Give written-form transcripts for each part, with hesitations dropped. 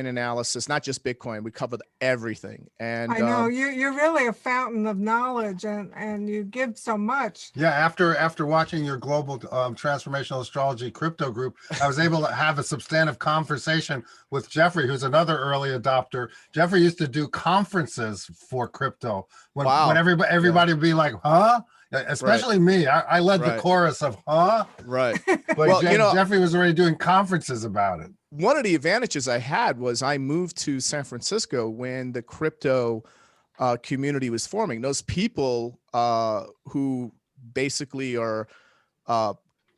analysis, not just Bitcoin. We covered everything. And I know you're really a fountain of knowledge, and you give so much. Yeah, after watching your global transformational astrology crypto group, I was able to have a substantive conversation with Jeffrey, who's another early adopter. Jeffrey used to do conferences for crypto when everybody would be like, huh? Especially me. I led the chorus of huh? Right. But well, Jeffrey was already doing conferences about it. One of the advantages I had was I moved to San Francisco when the crypto community was forming. Those people who basically are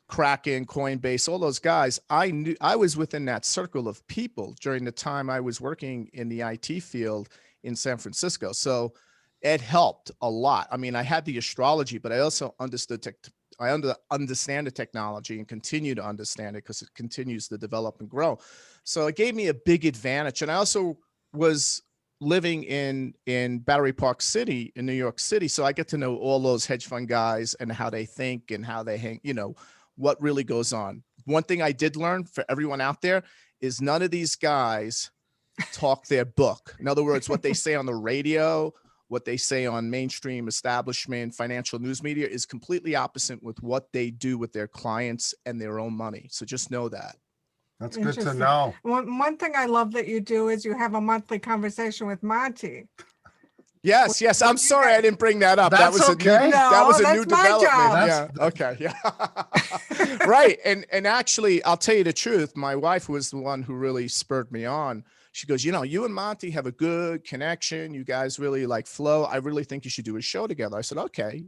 Kraken, Coinbase, all those guys, I was within that circle of people during the time I was working in the IT field in San Francisco. So it helped a lot. I mean, I had the astrology, but I also understood understand the technology and continue to understand it because it continues to develop and grow. So it gave me a big advantage. And I also was living in Battery Park City in New York City. So I get to know all those hedge fund guys and how they think and how they hang, what really goes on. One thing I did learn for everyone out there is none of these guys talk their book. In other words, what they say on the radio, what they say on mainstream establishment, financial news media is completely opposite with what they do with their clients and their own money. So just know that. That's good to know. One thing I love that you do is you have a monthly conversation with Monte. Yes. I'm sorry I didn't bring that up. That was okay. That was a new development. Job. Yeah. Okay. Yeah. Right. And actually, I'll tell you the truth. My wife was the one who really spurred me on. She goes, you and Monte have a good connection. You guys really flow. I really think you should do a show together. I said, okay,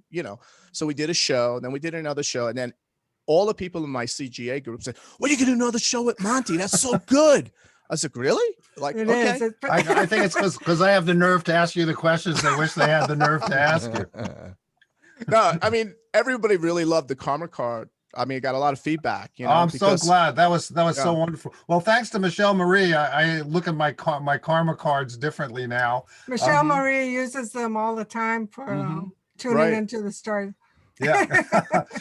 so we did a show, then we did another show. And then all the people in my CGA group said, well, you can do another show with Monte. That's so good. I was like, really? Okay. I think it's because I have the nerve to ask you the questions they wish they had the nerve to ask you. No, I mean, everybody really loved the karma card. I mean, I got a lot of feedback. I'm so glad. That was so wonderful. Well, thanks to Michelle Marie, I look at my karma cards differently now. Michelle Marie uses them all the time for tuning into the story. Yeah,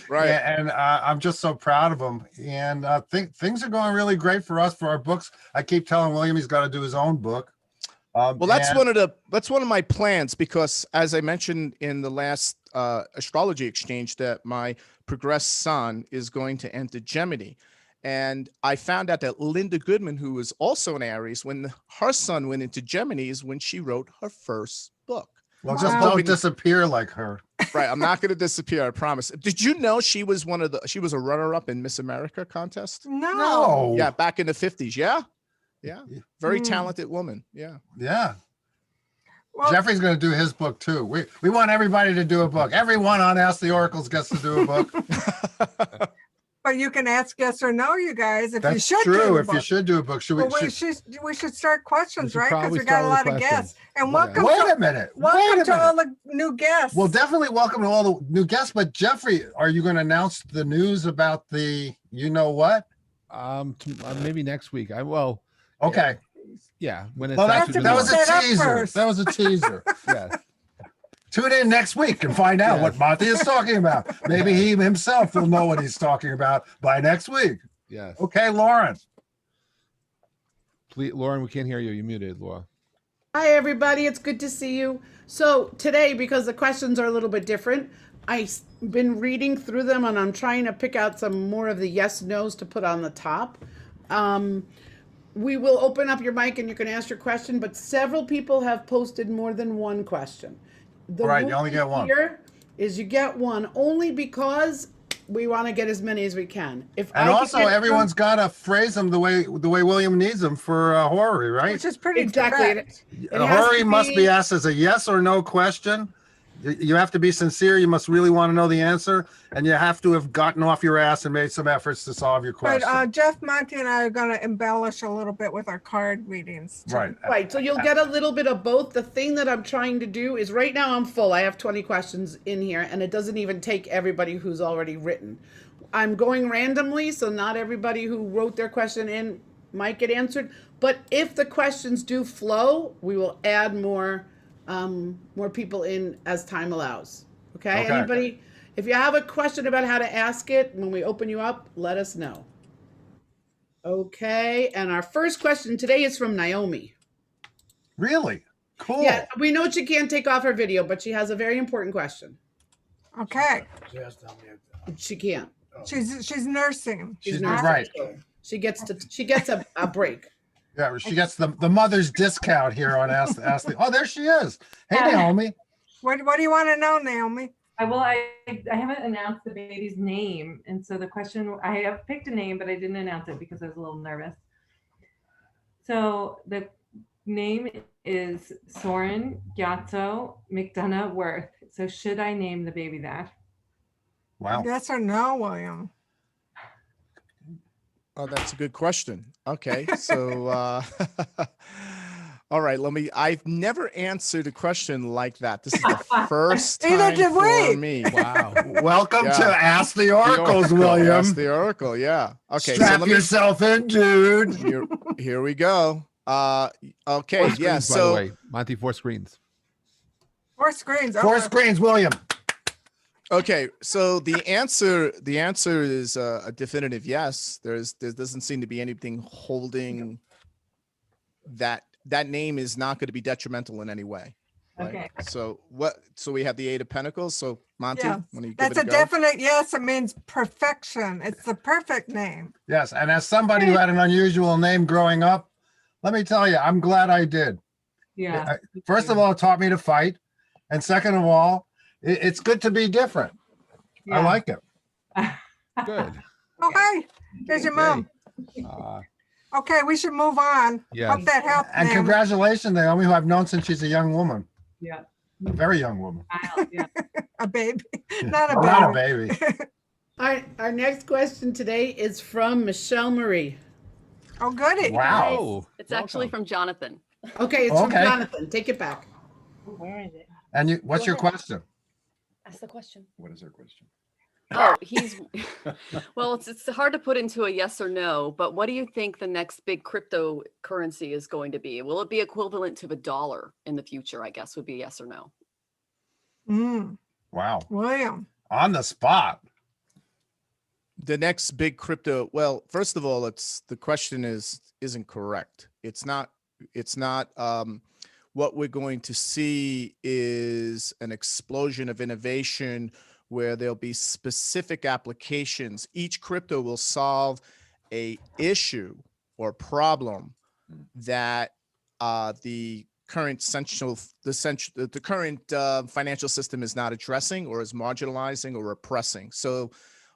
right. And I'm just so proud of them. And I think things are going really great for us for our books. I keep telling William he's got to do his own book. Well, that's one of my plans, because as I mentioned in the last astrology exchange, that my progressed son is going to enter Gemini. And I found out that Linda Goodman, who was also an Aries, when her son went into Gemini is when she wrote her first book. Well, just don't disappear like her. Right. I'm not going to disappear. I promise. Did you know she was she was a runner-up in Miss America contest? No. Yeah. Back in the 50s. Yeah. Yeah. Very talented woman. Yeah. Yeah. Well, Jeffrey's going to do his book too. We want everybody to do a book. Everyone on Ask the Oracles gets to do a book. But you can ask yes or no, you guys, if That's you should true. do a if book. You should do a book. We should start questions, right? Because we got a lot of guests. And welcome Wait a minute. to all the new guests. Well, definitely welcome to all the new guests. But Jeffrey, are you going to announce the news about the what? Maybe next week. Okay. Yeah. When that was a teaser. That was a teaser. Yeah. Tune in next week and find out what Monte is talking about. Maybe he himself will know what he's talking about by next week. Yes. Okay, Lauren. Please, Lauren, we can't hear you. You're muted, Laura. Hi, everybody. It's good to see you. So today, because the questions are a little bit different, I've been reading through them and I'm trying to pick out some more of the yes, no's to put on the top. We will open up your mic and you can ask your question, but several people have posted more than one question. All right, you only get one. Here is you get one only because we want to get as many as we can. Everyone's got to phrase them the way William needs them for horary, right? Which is pretty direct. The horary must be asked as a yes or no question. You have to be sincere. You must really want to know the answer, and you have to have gotten off your ass and made some efforts to solve your question. But Jeff, Monte, and I are going to embellish a little bit with our card readings. Right. Right. So you'll get a little bit of both. The thing that I'm trying to do is right now I'm full. I have 20 questions in here, and it doesn't even take everybody who's already written. I'm going randomly, so not everybody who wrote their question in might get answered. But if the questions do flow, we will add more people in as time allows. Okay? Anybody, if you have a question about how to ask it, when we open you up, let us know. Okay. And our first question today is from Naomi. Really? Cool. Yeah, we know she can't take off her video, but she has a very important question. Okay. She can't. She's nursing. She's nursing, right. so she gets a break. Yeah, she gets the mother's discount here on Ask the. Oh, there she is. Hey, Naomi. What do you want to know, Naomi? I haven't announced the baby's name, and so the question, I have picked a name, but I didn't announce it because I was a little nervous. So the name is Soren Gyatso McDonough Worth. So should I name the baby that? Wow. Yes or no, William? Oh, that's a good question. Okay, so all right, I've never answered a question like that. This is the first Neither time did for we. me. Wow. Welcome Yeah. to Ask the Oracles, William. Ask the Oracle, yeah. Okay, Strap so yourself in, dude. here we go. Okay, Four screens, yeah. by the So way, Monte, 4 screens. 4 screens. Four Okay. screens, William. okay, so the answer is a definitive yes. There doesn't seem to be anything holding that name is not going to be detrimental in any way. Right? Okay. So we have the 8 of Pentacles. So Monte, Yeah, when you give That's it a go? definite yes. It means perfection. It's the perfect name. Yes, and as somebody who had an unusual name growing up, let me tell you, I'm glad I did. Yeah. First of all, it taught me to fight, and second of all, it's good to be different. I like it. Good. Oh, hi. Here's your mom. Okay, we should move on. Yeah. Hope that helped. And Naomi. congratulations, Naomi, who I've known since she's a young woman, Yeah. a very young woman. Yeah. A baby, not a baby. Not a baby. Our next question today is from Michelle Marie. Oh, goody. Wow. Oh, It's actually welcome. from Jonathan. Okay, it's from Okay. Jonathan. Take it back. Where is it? And what's your Go ahead. question? Ask the question. What is her question? Oh, well, it's hard to put into a yes or no, but what do you think the next big cryptocurrency is going to be? Will it be equivalent to the dollar in the future? I guess would be yes or no. Wow. William. On the spot. The next big crypto. Well, first of all, the question isn't correct. It's not. What we're going to see is an explosion of innovation where there'll be specific applications. Each crypto will solve a issue or problem that the current financial system is not addressing, or is marginalizing or repressing. So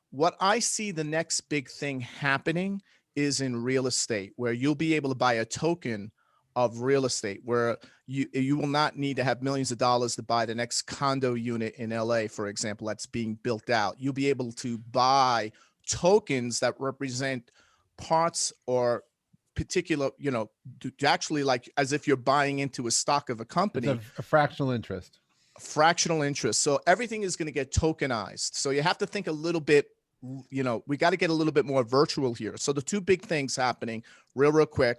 what I see the next big thing happening is in real estate, where you'll be able to buy a token of real estate, where you will not need to have millions of dollars to buy the next condo unit in LA, for example, that's being built out. You'll be able to buy tokens that represent parts or particular, to actually, like, as if you're buying into a stock of a company. It's a fractional interest. Fractional interest. So everything is going to get tokenized. So you have to think a little bit, we got to get a little bit more virtual here. So the two big things happening real quick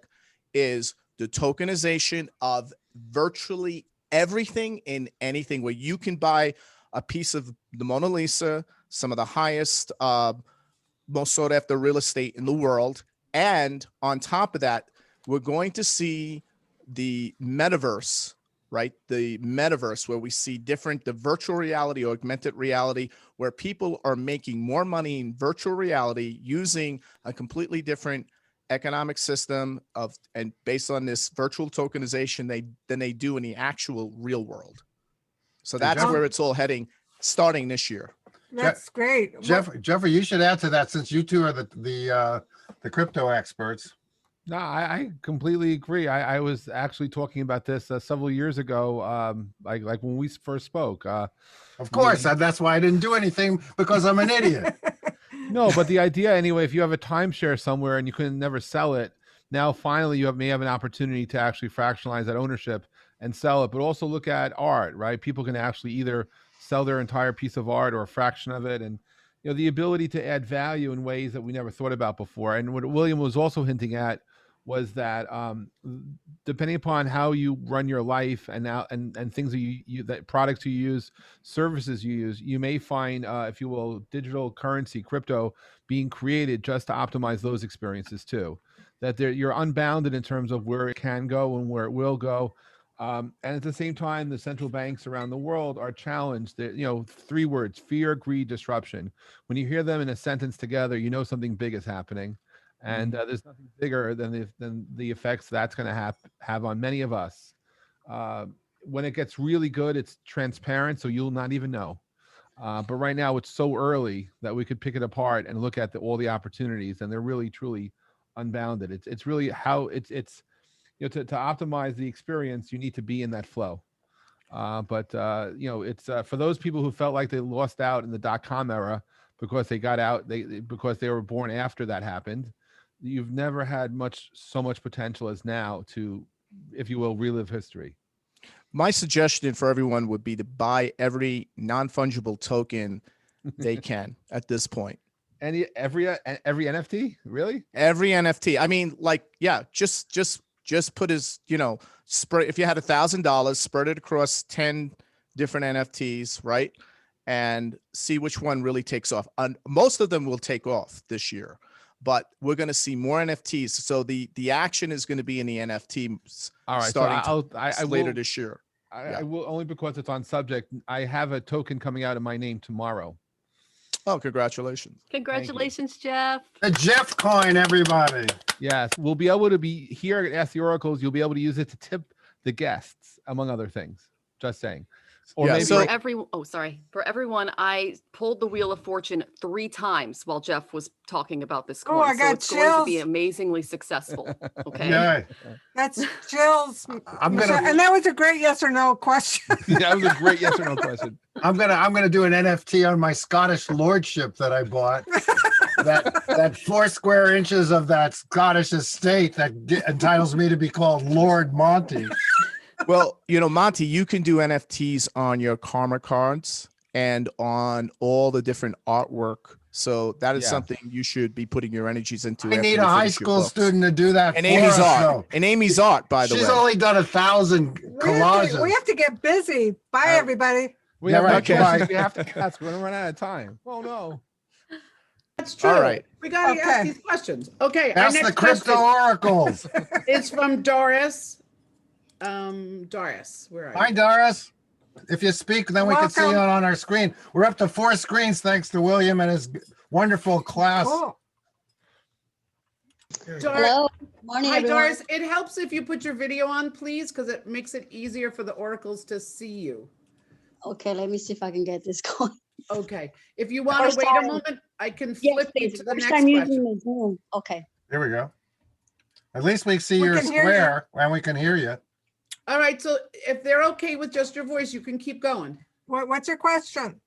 is the tokenization of virtually everything and anything, where you can buy a piece of the Mona Lisa, some of the highest, most sought after real estate in the world. And on top of that, we're going to see the metaverse, right? The metaverse, where we see the virtual reality, augmented reality, where people are making more money in virtual reality using a completely different economic system and based on this virtual tokenization than they do in the actual real world. So that's where it's all heading starting this year. That's great. Jeffrey, you should add to that, since you two are the crypto experts. No, I completely agree. I was actually talking about this several years ago, like when we first spoke. Of course, that's why I didn't do anything, because I'm an idiot. No, but the idea anyway, if you have a timeshare somewhere and you can never sell it, now finally you may have an opportunity to actually fractionalize that ownership and sell it. But also look at art, right? People can actually either sell their entire piece of art or a fraction of it, and the ability to add value in ways that we never thought about before. And what William was also hinting at was that depending upon how you run your life and things that products you use, services you use, you may find, if you will, digital currency, crypto being created just to optimize those experiences too. that you're unbounded in terms of where it can go and where it will go. And at the same time, the central banks around the world are challenged. You know, 3 words: fear, greed, disruption. When you hear them in a sentence together, you know something big is happening. And there's nothing bigger than the effects that's going to have on many of us. When it gets really good, it's transparent, so you'll not even know. But right now, it's so early that we could pick it apart and look at all the opportunities, and they're really, truly unbounded. It's really how it's you know, to optimize the experience, you need to be in that flow. But you know, it's for those people who felt like they lost out in the .com era because they got out, because they were born after that happened. You've never had so much potential as now to, if you will, relive history. My suggestion for everyone would be to buy every non-fungible token they can at this point. And every NFT, really? Every NFT. I mean, like, yeah, just put as, you know, spread. If you had $1,000, spread it across 10 different NFTs, right? And see which one really takes off. And most of them will take off this year, but we're going to see more NFTs. So the action is going to be in the NFTs. All right, starting so later this year. I will, only because it's on subject. I have a token coming out in my name tomorrow. Oh, congratulations. Congratulations, Jeff. The Jeff coin, everybody. Yes, we'll be able to be here at Ask the Oracles. You'll be able to use it to tip the guests, among other things. Just saying. Or Yeah, maybe so- For everyone, I pulled the Wheel of Fortune 3 times while Jeff was talking about this Oh, coin. I So got it's going to be chills. amazingly successful. Okay. Yeah. That's chills. I'm Michelle. gonna And that was a great yes or no question. that was a great yes or no question. I'm gonna do an NFT on my Scottish lordship that I bought. that 4 square inches of that Scottish estate that entitles me to be called Lord Monte. Well, you know, Monte, you can do NFTs on your karma cards and on all the different artwork. So that is Yeah. something you should be putting your energies into. I after need you a high finish your school books. student to do that. And for Amy's us, art. though. And Amy's art, by the She's way. only done 1,000 collages. We have to get busy. Bye, everybody. We Yeah, have no right, choice. goodbye. We have to cast. We're going to run out of time. Oh, no. That's true. All right. We got to Okay. ask these questions. Okay. Our That's the next crypto question oracles. is from Doris. Doris, where are Hi, you? Doris. If you speak, then we can see you Welcome. on our screen. We're up to 4 screens thanks to William and his wonderful class. Cool. Hello, morning Hi, everyone. Doris. It helps if you put your video on, please, because it makes it easier for the oracles to see you. Okay, let me see if I can get this going. Okay. If you want First to wait a time. moment, I can Yes, flip you please. to the First next time question. using the Zoom. Okay. Here we go. At least we see We your can hear square and we can hear you. All right. So if they're okay with just your voice, you can keep going. What's your question?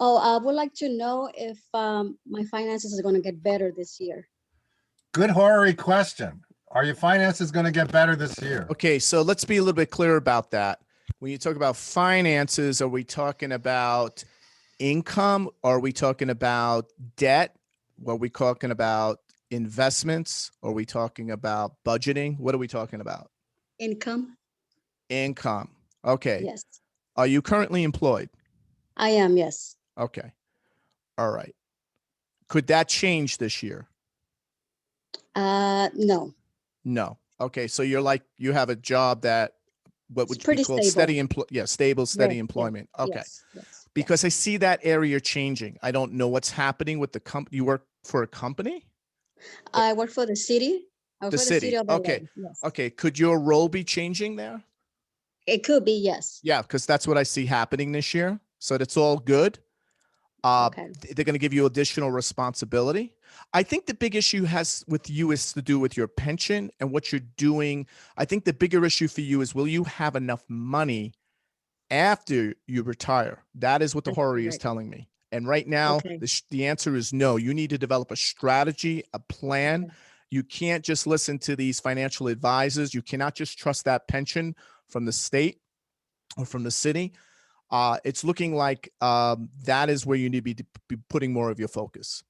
Oh, I would like to know if my finances are going to get better this year. Good horary question. Are your finances going to get better this year? Okay, so let's be a little bit clear about that. When you talk about finances, are we talking about income? Are we talking about debt? Are we talking about investments? Are we talking about budgeting? What are we talking about? Income? Income. Okay. Yes, Are you currently employed? I am. Yes. Okay. All right. Could that change this year? No. No. Okay. So you're like, you have a job that, what It's would be pretty called stable. stable, steady Yes, yes, employment. Okay. Yes, yes. Because I see that area changing. I don't know what's happening with the company. You work for a company? I work for the city. I work The for city, of LA. okay. Yes. Okay. Could your role be changing there? It could be. Yes. Yeah, because that's what I see happening this year. So that's all good. Okay. They're going to give you additional responsibility. I think the big issue has with you is to do with your pension and what you're doing. I think the bigger issue for you is, will you have enough money after you retire? That is what the That's horary is correct. telling me. And right now, Okay. the answer is no. You need to develop a strategy, a plan. Okay. You can't just listen to these financial advisors. You cannot just trust that pension from the state or from the city. It's looking like that is where you need to be putting more of your focus.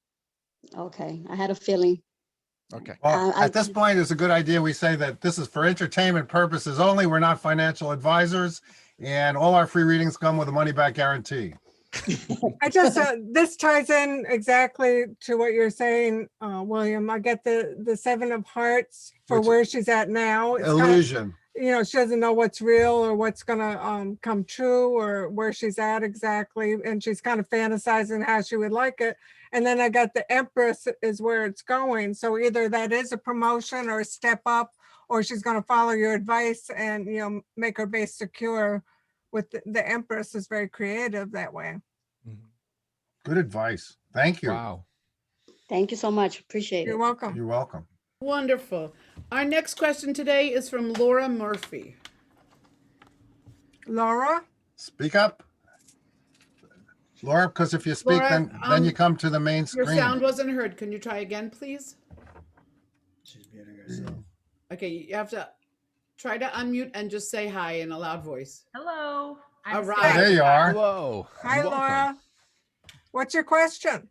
Okay. I had a feeling. Okay. Well, I- at this point, it's a good idea. We say that this is for entertainment purposes only. We're not financial advisors, and all our free readings come with a money back guarantee. I just, this ties in exactly to what you're saying, William. I get the 7 of hearts for Which- where she's at now. It's kind of, Illusion. she doesn't know what's real or what's gonna come true or where she's at exactly. And she's kind of fantasizing how she would like it. And then I got the Empress is where it's going. So either that is a promotion or a step up, or she's gonna follow your advice and, make her base secure. With the Empress is very creative that way. Good advice. Thank you. Wow. Thank you so much. Appreciate You're it. welcome. You're welcome. Wonderful. Our next question today is from Laura Murphy. Laura? Speak up. Laura, because if you speak, Laura, then you come to the main Your screen. sound wasn't heard. Can you try again, please? She's muting herself. Okay, you have to try to unmute and just say hi in a loud voice. Hello. All Oh, right. there you are. Hello. Hi, Welcome. Laura. What's your question?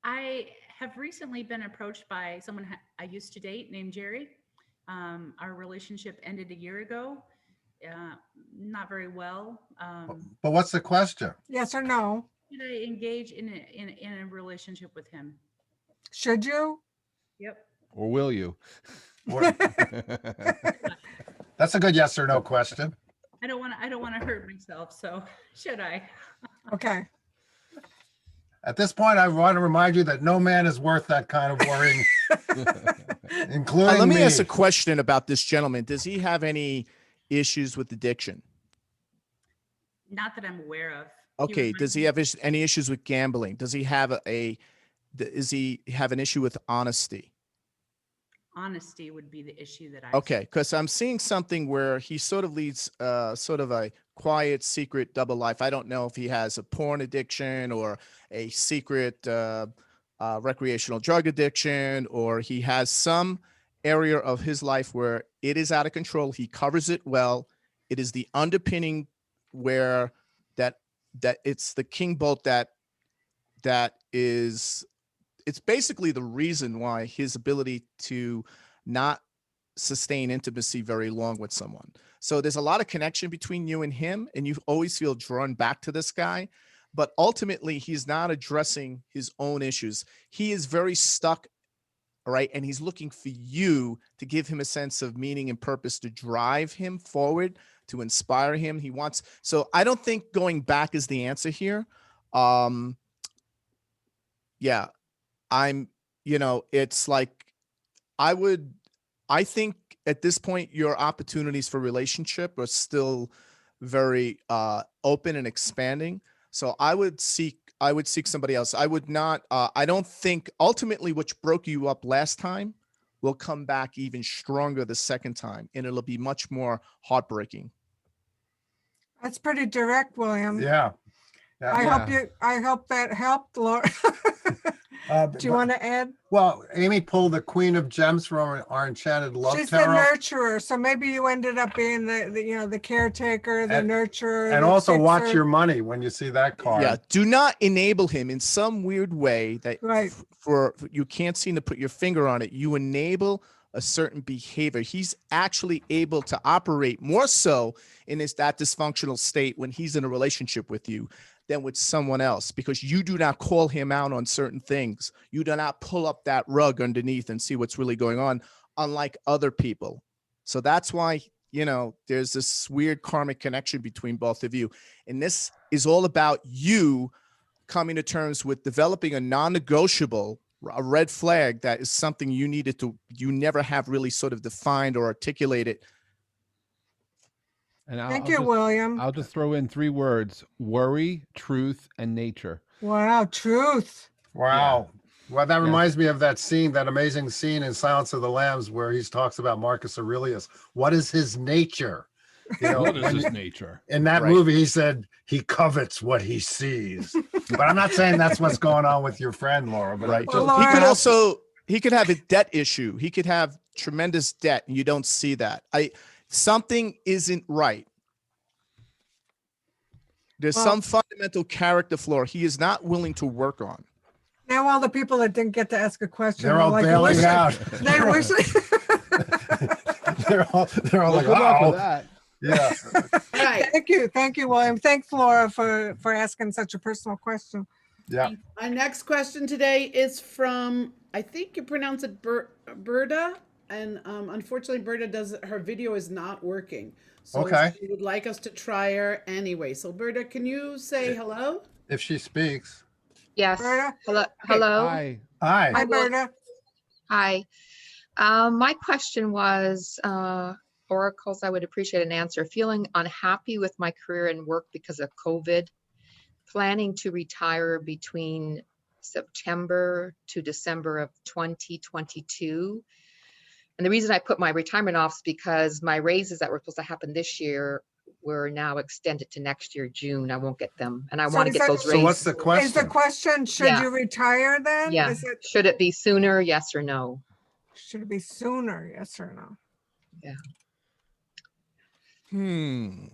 I have recently been approached by someone I used to date named Jerry. Our relationship ended a year ago. Not very well. But what's the question? Yes or no? Should I engage in a relationship with him? Should you? Yep. Or will you? Or- That's a good yes or no question. I don't want to hurt myself. So should I? Okay. At this point, I want to remind you that no man is worth that kind of worrying, including Let me me. ask a question about this gentleman. Does he have any issues with addiction? Not that I'm aware of. Okay. Does he have any issues with gambling? Does he have does he have an issue with honesty? Honesty would be the issue that I. Okay, because I'm seeing something where he sort of leads sort of a quiet, secret double life. I don't know if he has a porn addiction or a secret recreational drug addiction, or he has some area of his life where it is out of control. He covers it well. It is the underpinning where that it's the king bolt that is. It's basically the reason why his ability to not sustain intimacy very long with someone. So there's a lot of connection between you and him, and you always feel drawn back to this guy. But ultimately, he's not addressing his own issues. He is very stuck, all right? And he's looking for you to give him a sense of meaning and purpose, to drive him forward, to inspire him. He wants, so I don't think going back is the answer here. Yeah. It's like, I think at this point, your opportunities for relationship are still very open and expanding. So I would seek somebody else. I would not, I don't think ultimately which broke you up last time will come back even stronger the second time, and it'll be much more heartbreaking. That's pretty direct, William. Yeah. I hope that helped, Laura. Do you want to add? Well, Amy pulled the Queen of Gems from our Enchanted Love She's Tarot. the nurturer, so maybe you ended up being the caretaker, the nurturer. And the also watch fixer. your money when you see that card. Yeah. Do not enable him in some weird way that Right. for you can't seem to put your finger on it. You enable a certain behavior. He's actually able to operate more so in that dysfunctional state when he's in a relationship with you than with someone else, because you do not call him out on certain things. You do not pull up that rug underneath and see what's really going on, unlike other people. So that's why, there's this weird karmic connection between both of you. And this is all about you coming to terms with developing a non-negotiable, a red flag that is something you never have really sort of defined or articulated. And Thank you, William. I'll just throw in 3 words: worry, truth, and nature. Wow, truth. Wow. Well, that reminds me of that scene, that amazing scene in Silence of the Lambs where he talks about Marcus Aurelius. What is his nature? What is his nature? In that movie, he said he covets what he sees. But I'm not saying that's what's going on with your friend, Laura. But Right. Well, He could have a debt issue. He could have tremendous debt, and you don't see that. Something isn't right. There's some fundamental character flaw he is not willing to work on. Now all the people that didn't get to ask a question, they're all like, bailing wish- out. They wish. they're all Well, like, good luck oh, with that. yeah. All right. Thank you, William. Thanks, Laura, for asking such a personal question. Yeah. Our next question today is from, I think you pronounce it Berta, and unfortunately Berta her video is not working. So Okay. she would like us to try her anyway. So Berta, can you say hello? If she speaks. Yes. Berta? Hello. Hello. Hi. Hi. Hi, Berta. Hi. My question was, oracles, I would appreciate an answer. Feeling unhappy with my career and work because of COVID. Planning to retire between September to December of 2022. And the reason I put my retirement off is because my raises that were supposed to happen this year were now extended to next year, June. I won't get them. And I So want to is get that- those So raised. what's the Is the question? question, should Yeah. you retire then? Yeah. Is it, Should it be sooner? Yes or no? should it be sooner? Yes or no? Hmm.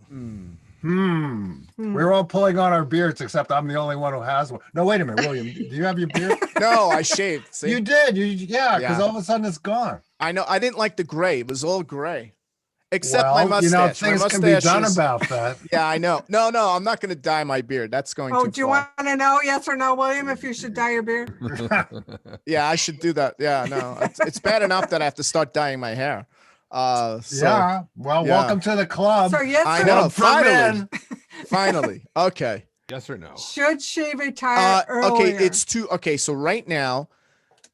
Hmm. We're all pulling on our beards, except I'm the only one who has one. No, wait a minute, William. Do you have your beard? No, I shaved. See? You did. Yeah, because Yeah. all of a sudden it's gone. I know. I didn't like the gray. It was all gray, except well, my mustache. things my can be done is- about that. Yeah, I know. No, I'm not going to dye my beard. That's going Oh, too do you far. want to know, yes or no, William, if you should dye your beard? Yeah, I should do that. Yeah, no, it's bad enough that I have to start dyeing my hair. So, Yeah. Well, yeah. welcome to the club. So yes I or know. no, Club for Finally, men. finally. Okay. Yes or no? should she retire earlier? Okay, it's too. Okay, so right now,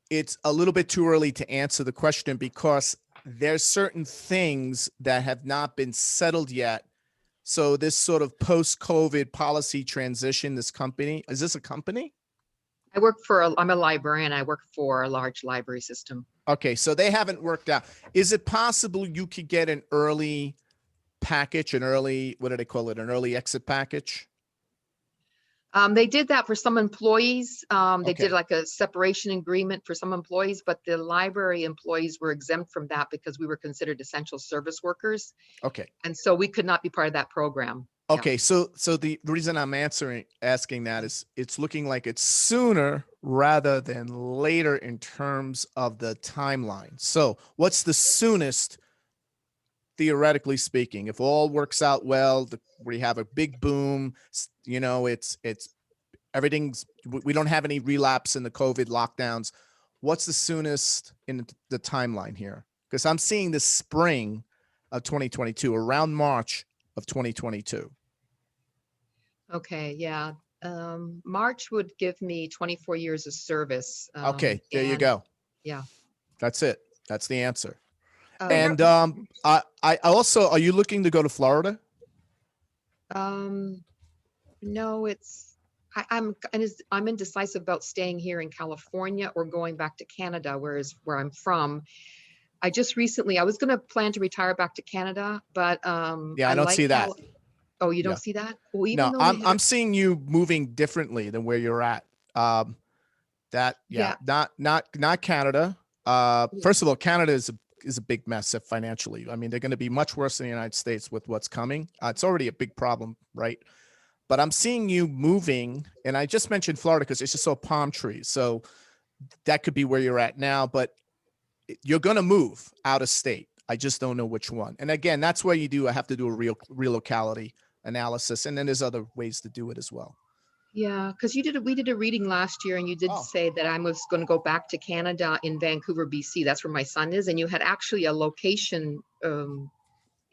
it's a little bit too early to answer the question because there's certain things that have not been settled yet. So this sort of post-COVID policy transition, this company, is this a company? I'm a librarian. I work for a large library system. Okay, so they haven't worked out. Is it possible you could get an early package, what do they call it? An early exit package? They did that for some employees. They Okay. did like a separation agreement for some employees, but the library employees were exempt from that because we were considered essential service workers. Okay. And so we could not be part of that program. Yeah. Okay, so the reason I'm asking that is it's looking like it's sooner rather than later in terms of the timeline. So what's the soonest, theoretically speaking, if all works out well, we have a big boom, it's everything's, we don't have any relapse in the COVID lockdowns. What's the soonest in the timeline here? Because I'm seeing the spring of 2022, around March of 2022. Okay, yeah. March would give me 24 years of service. Okay, there you and- go. Yeah. That's it. That's the answer. Oh, And I also, are you looking to go to Florida? no, I'm indecisive about staying here in California or going back to Canada, where I'm from. I was going to plan to retire back to Canada, but Yeah, I don't see that. Oh, you don't Yeah. see that? Well, No, though they I'm seeing you moving differently than where you're at. Not Canada. First of all, Canada is a big mess financially. I mean, they're going to be much worse than the United States with what's coming. It's already a big problem, right? But I'm seeing you moving, and I just mentioned Florida because it's just so palm trees. So that could be where you're at now, but you're going to move out of state. I just don't know which one. And again, that's where I have to do a real locality analysis. And then there's other ways to do it as well. Yeah, because we did a reading last year, and you did say that I was going to go back to Canada in Vancouver, BC. That's where my son is, and you had actually a location in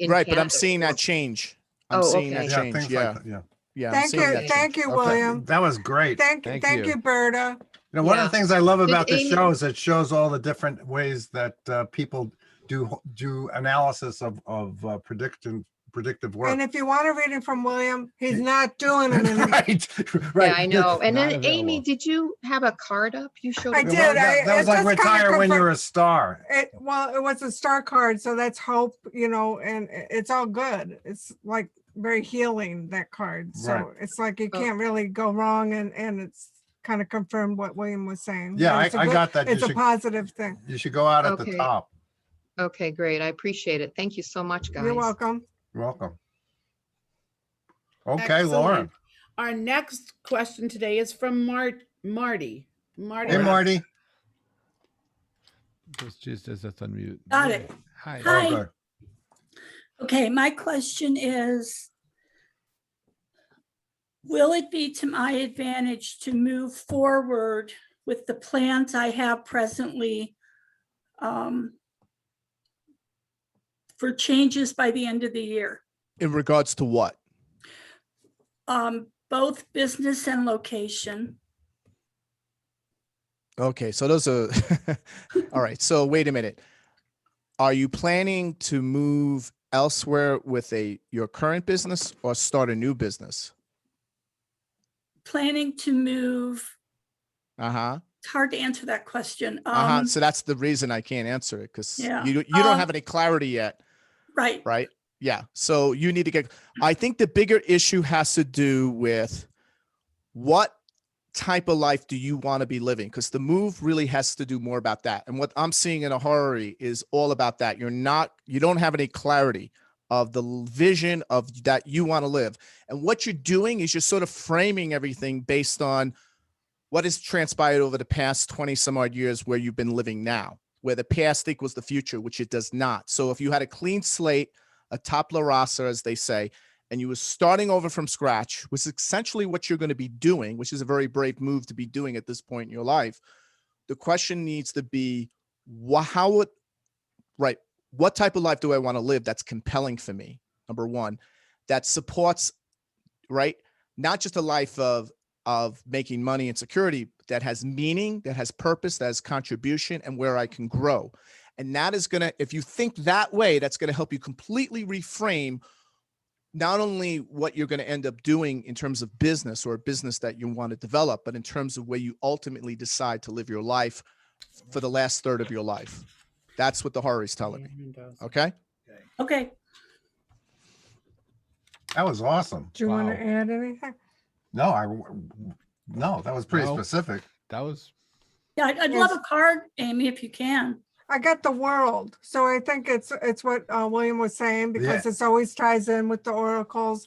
Right, but I'm Canada seeing for- that change. Oh, seeing okay. that Yeah, change. things Yeah. like that. Yeah. Yeah. I'm Thank seeing you, that change. thank you, Okay, William. that was great. Thank Thank you, you. Berta. One of Yeah. the things I love Did about the Amy- show is it shows all the different ways that people do analysis of predictive work. And if you want a reading from William, he's not doing them anymore. right. Yeah, I know. And Not then Amy, available. did you have a card up? You showed I it. did. That was it like just kinda retire when confirmed- you're a star. It was a star card, so that's hope, and it's all good. It's like very healing, that card. So Right. it's like you Oh. can't really go wrong, and it's kind of confirmed what William was saying. Yeah, But it's a I good- got that. It's a positive thing. You should go out at the Okay. top. Okay, great. I appreciate it. Thank you so much, guys. You're welcome. You're welcome. Okay, Lauren. Excellent. Our next question today is from Marty. Marty. Hey, Marty. Just that's unmute. Got it. Hi. Hi. Oh, good. Okay, my question is, Will it be to my advantage to move forward with the plans I have presently for changes by the end of the year? In regards to what? Both business and location. Okay, so those are all right. So wait a minute. Are you planning to move elsewhere with your current business or start a new business? Planning to move. Uh-huh. It's hard to answer that question. So that's the reason I can't answer it, because Yeah. you don't have any clarity yet. Right. Right. Yeah. So you need to get, I think the bigger issue has to do with what type of life do you want to be living? Because the move really has to do more about that. And what I'm seeing in a horary is all about that. You don't have any clarity of the vision of that you want to live. And what you're doing is you're sort of framing everything based on what has transpired over the past 20 some odd years where you've been living now, where the past equals the future, which it does not. So if you had a clean slate, a tabula rasa, as they say, and you were starting over from scratch, which is essentially what you're going to be doing, which is a very brave move to be doing at this point in your life, the question needs to be, what type of life do I want to live that's compelling for me? Number one, that supports, right, not just a life of making money and security, that has meaning, that has purpose, that has contribution, and where I can grow. And that is going to, if you think that way, that's going to help you completely reframe not only what you're going to end up doing in terms of business or a business that you want to develop, but in terms of where you ultimately decide to live your life for the last third of your life. That's what the horary is telling me. Okay. Okay. That was awesome. Do you want to add anything? No, that was pretty specific. That was. Yeah, I'd love a card, Amy, if you can. I got the world. So I think it's what William was saying, because it's always ties in with the oracles.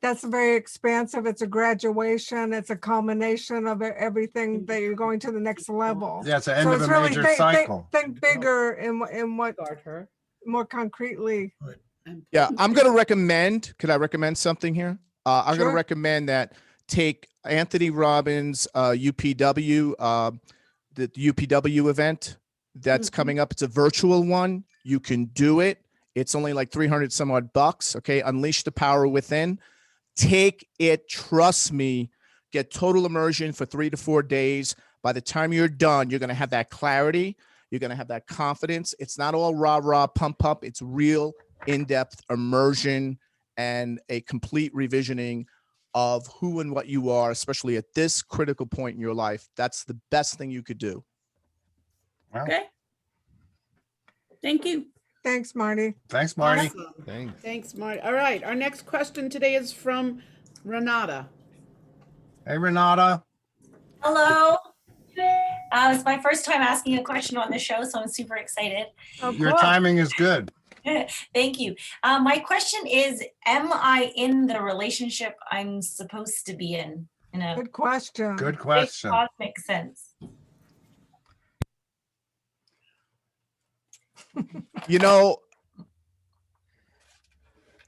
That's very expansive. It's a graduation. It's a culmination of everything that you're going to the next level. Yeah, it's an end of a major cycle. Think bigger in what more concretely. Yeah, I'm going to recommend, could I recommend something here? I'm going to recommend that take Anthony Robbins' UPW, the UPW event that's coming up. It's a virtual one. You can do it. It's only like 300 some odd bucks. Okay. Unleash the power within. Take it. Trust me. Get total immersion for 3 to 4 days. By the time you're done, you're going to have that clarity. You're going to have that confidence. It's not all rah, rah, pump, pump. It's real in-depth immersion and a complete revisioning of who and what you are, especially at this critical point in your life. That's the best thing you could do. Wow. Okay. Thank you. Thanks, Marty. Thanks, Marty. Awesome. Thanks, Marty. All right. Our next question today is from Renata. Hey, Renata. Hello. It's my first time asking a question on the show, so I'm super excited. Your timing is good. Thank you. My question is, am I in the relationship I'm supposed to be in a Good question. Good question. cosmic sense? You know,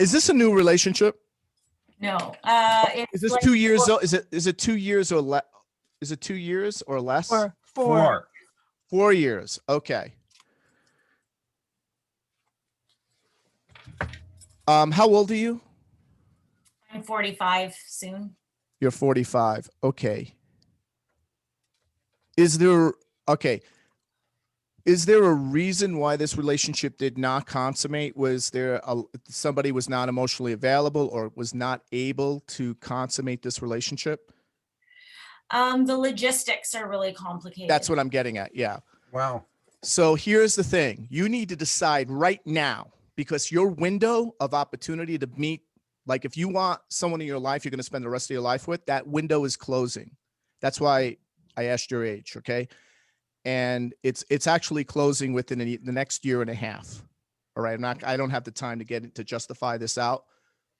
is this a new relationship? No. Is this 2 years old? Is it 2 years or less? Is it 2 years or less? 4. 4 years. Okay. How old are you? I'm 45 soon. You're 45. Okay. Is there a reason why this relationship did not consummate? Was there somebody was not emotionally available or was not able to consummate this relationship? The logistics are really complicated. That's what I'm getting at. Yeah. Wow. So here's the thing. You need to decide right now, because your window of opportunity to meet, like if you want someone in your life you're going to spend the rest of your life with, that window is closing. That's why I asked your age. Okay. And it's actually closing within the next year and a half. All right. I don't have the time to justify this out.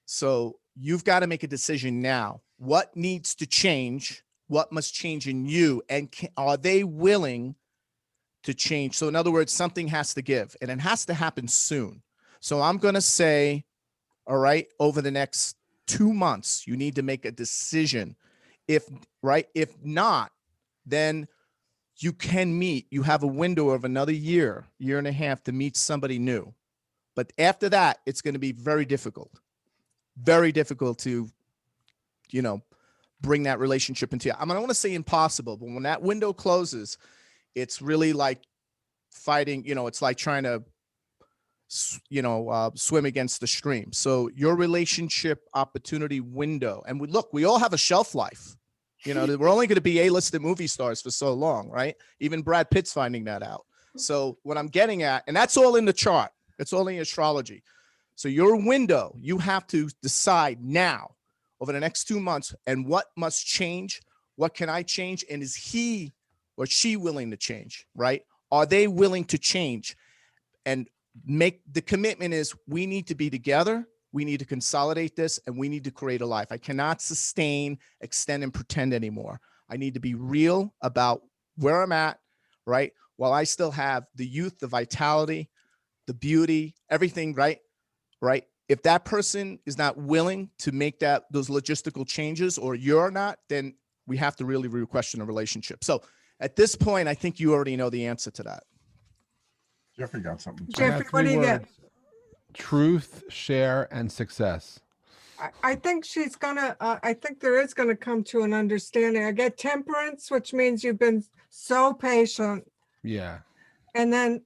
So you've got to make a decision now. What needs to change? What must change in you? And are they willing to change? So in other words, something has to give, and it has to happen soon. So I'm going to say, all right, over the next 2 months, you need to make a decision. If not, then you can meet, you have a window of another year and a half to meet somebody new. But after that, it's going to be very difficult to, bring that relationship into. I don't want to say impossible, but when that window closes, it's really like fighting, it's like trying to, swim against the stream. So your relationship opportunity window, and we all have a shelf life. We're only going to be A-listed movie stars for so long, right? Even Brad Pitt's finding that out. So what I'm getting at, and that's all in the chart. It's all in astrology. So your window, you have to decide now over the next 2 months, and what must change? What can I change? And is he or she willing to change, right? Are they willing to change? And make the commitment is we need to be together. We need to consolidate this, and we need to create a life. I cannot sustain, extend, and pretend anymore. I need to be real about where I'm at, right? While I still have the youth, the vitality, the beauty, everything, right? If that person is not willing to make those logistical changes, or you're not, then we have to really question a relationship. So at this point, I think you already know the answer to that. Jeffrey got something. Jeffrey, what do you get? Truth, share, and success. I think she's gonna, I think there is gonna come to an understanding. I get temperance, which means you've been so patient. Yeah. And then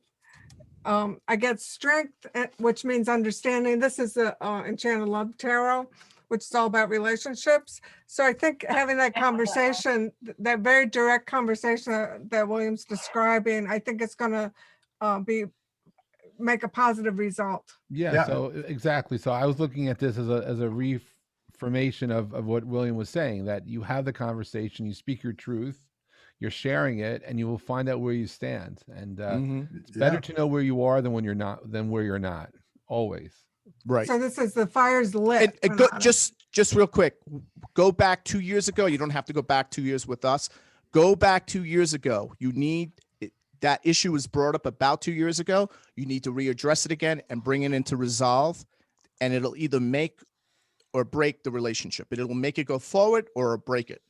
I get strength, which means understanding. This is the Enchanted Love Tarot, which is all about relationships. So I think having that conversation, that very direct conversation that William's describing, I think it's gonna make a positive result. Yeah. So exactly. So I was looking at this as a reformation of what William was saying, that you have the conversation, you speak your truth, you're sharing it, and you will find out where you stand. And it's better to know where you are than where you're not, always. Right. So this is the fire's lit. And just real quick, go back 2 years ago. You don't have to go back 2 years with us. Go back 2 years ago. That issue was brought up about 2 years ago. You need to readdress it again and bring it into resolve, and it'll either make or break the relationship. It'll make it go forward or break it.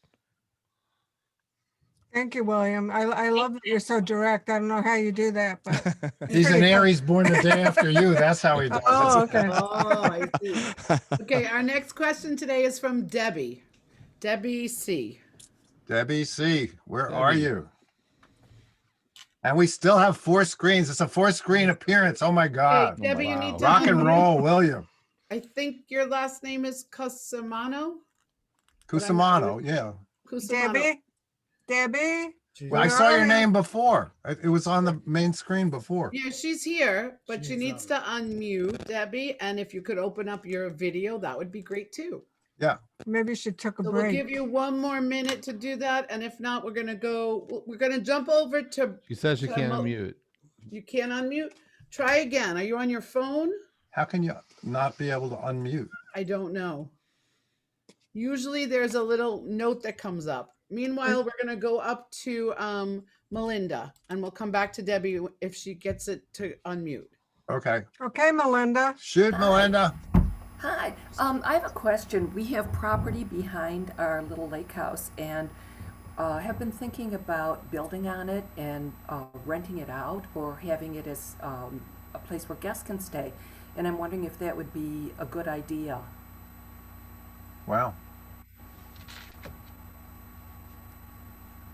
Thank you, William. I love that you're so direct. I don't know how you do that, but he's an Aries born the day after you. That's how he does it. Oh, okay. Oh, I see. Okay, our next question today is from Debbie. Debbie C. Debbie C, where are you? And we still have 4 screens. It's a 4-screen appearance. Oh my God. Hey, Debbie, you need to rock and roll, William. I think your last name is Cusimano. Cusimano, yeah. Cusimano. Debbie. Well, I saw your name before. It was on the main screen before. Yeah, she's here, but she needs to unmute, Debbie. And if you could open up your video, that would be great too. Yeah. Maybe she took a So break. we'll give you 1 more minute to do that. And if not, we're going to jump over to. She says she can't unmute. You can't unmute? Try again. Are you on your phone? How can you not be able to unmute? I don't know. Usually there's a little note that comes up. Meanwhile, we're going to go up to Melinda, and we'll come back to Debbie if she gets it to unmute. Okay. Okay, Melinda. Shoot, Melinda. Hi, I have a question. We have property behind our little lake house, and have been thinking about building on it and renting it out, or having it as a place where guests can stay. And I'm wondering if that would be a good idea. Wow.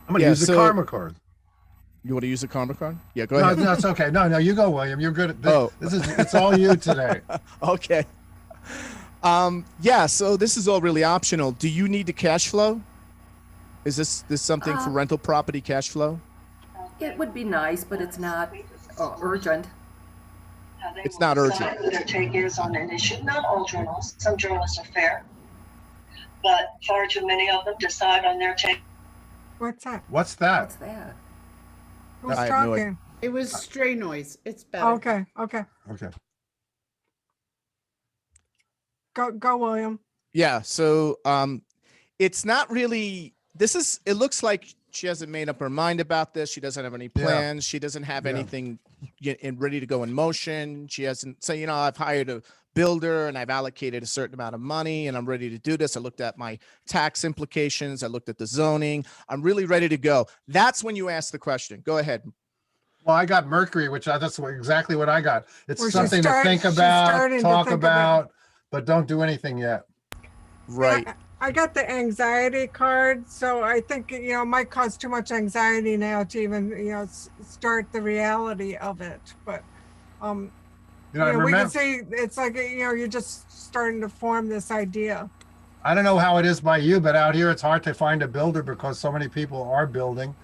I'm going to use the karma card. You want to use the karma card? Yeah, go ahead. No, it's okay. No, you go, William. You're good at this. It's all you today. Okay. Yeah, so this is all really optional. Do you need the cash flow? Is this something for rental property cash flow? It would be nice, but it's not urgent. It's not urgent. What their take is on an issue. Not all journalists. Some journalists are fair, but far too many of them decide on their take. What's that? What's that? What's that? Who's talking? It was stray noise. It's better. Okay. Okay. Go, William. Yeah, so it's not really, it looks like She hasn't made up her mind about this. She doesn't have any plans. She doesn't have anything ready to go in motion. She hasn't said, I've hired a builder and I've allocated a certain amount of money and I'm ready to do this. I looked at my tax implications. I looked at the zoning. I'm really ready to go. That's when you ask the question. Go ahead. Well, I got Mercury, which that's exactly what I got. It's Well, something to think about, talk about, but don't do anything yet. Right. I got the anxiety card, so I think it might cause too much anxiety now to even start the reality of it. But we can see it's like you're just starting to form this idea. I don't know how it is by you, but out here it's hard to find a builder because so many people are building,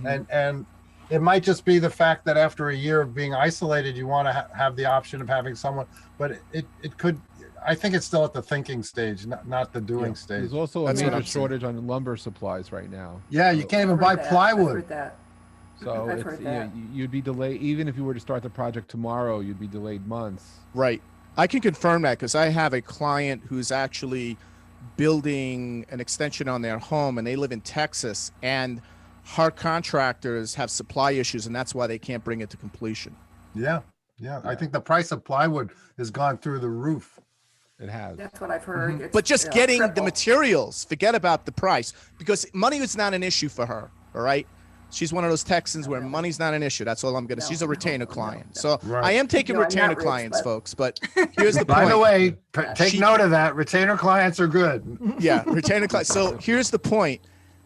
and it might just be the fact that after a year of being isolated, you want to have the option of having someone, but it could. I think it's still at the thinking stage, not the doing stage. There's also a major shortage on lumber supplies right now. Yeah, you can't even buy plywood. I've heard that. So I've heard that. you'd be delayed. Even if you were to start the project tomorrow, you'd be delayed months. Right. I can confirm that because I have a client who's actually building an extension on their home and they live in Texas, and her contractors have supply issues and that's why they can't bring it to completion. Yeah. I think the price of plywood has gone through the roof. It has. That's what I've heard. It's, But just getting the triple. materials, forget about the price, because money is not an issue for her. All right. She's one of those Texans where money's not an issue. That's all I'm going to. She's a retainer client. So I am taking I'm retainer not rich, clients, but- folks. But here's the point. By the way, take note of that. Retainer clients are good. Yeah, retainer clients. So here's the point.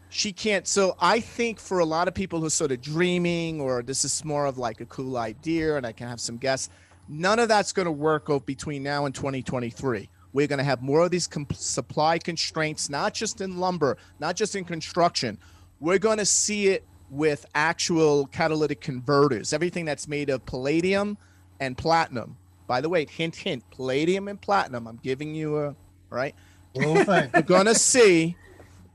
She can't. So I think for a lot of people who are sort of dreaming, or this is more of like a cool idea and I can have some guests, none of that's going to work between now and 2023. We're going to have more of these supply constraints, not just in lumber, not just in construction. We're going to see it with actual catalytic converters, everything that's made of palladium and platinum. By the way, hint, hint, palladium and platinum. I'm giving you a, right? Little thing. You're going to see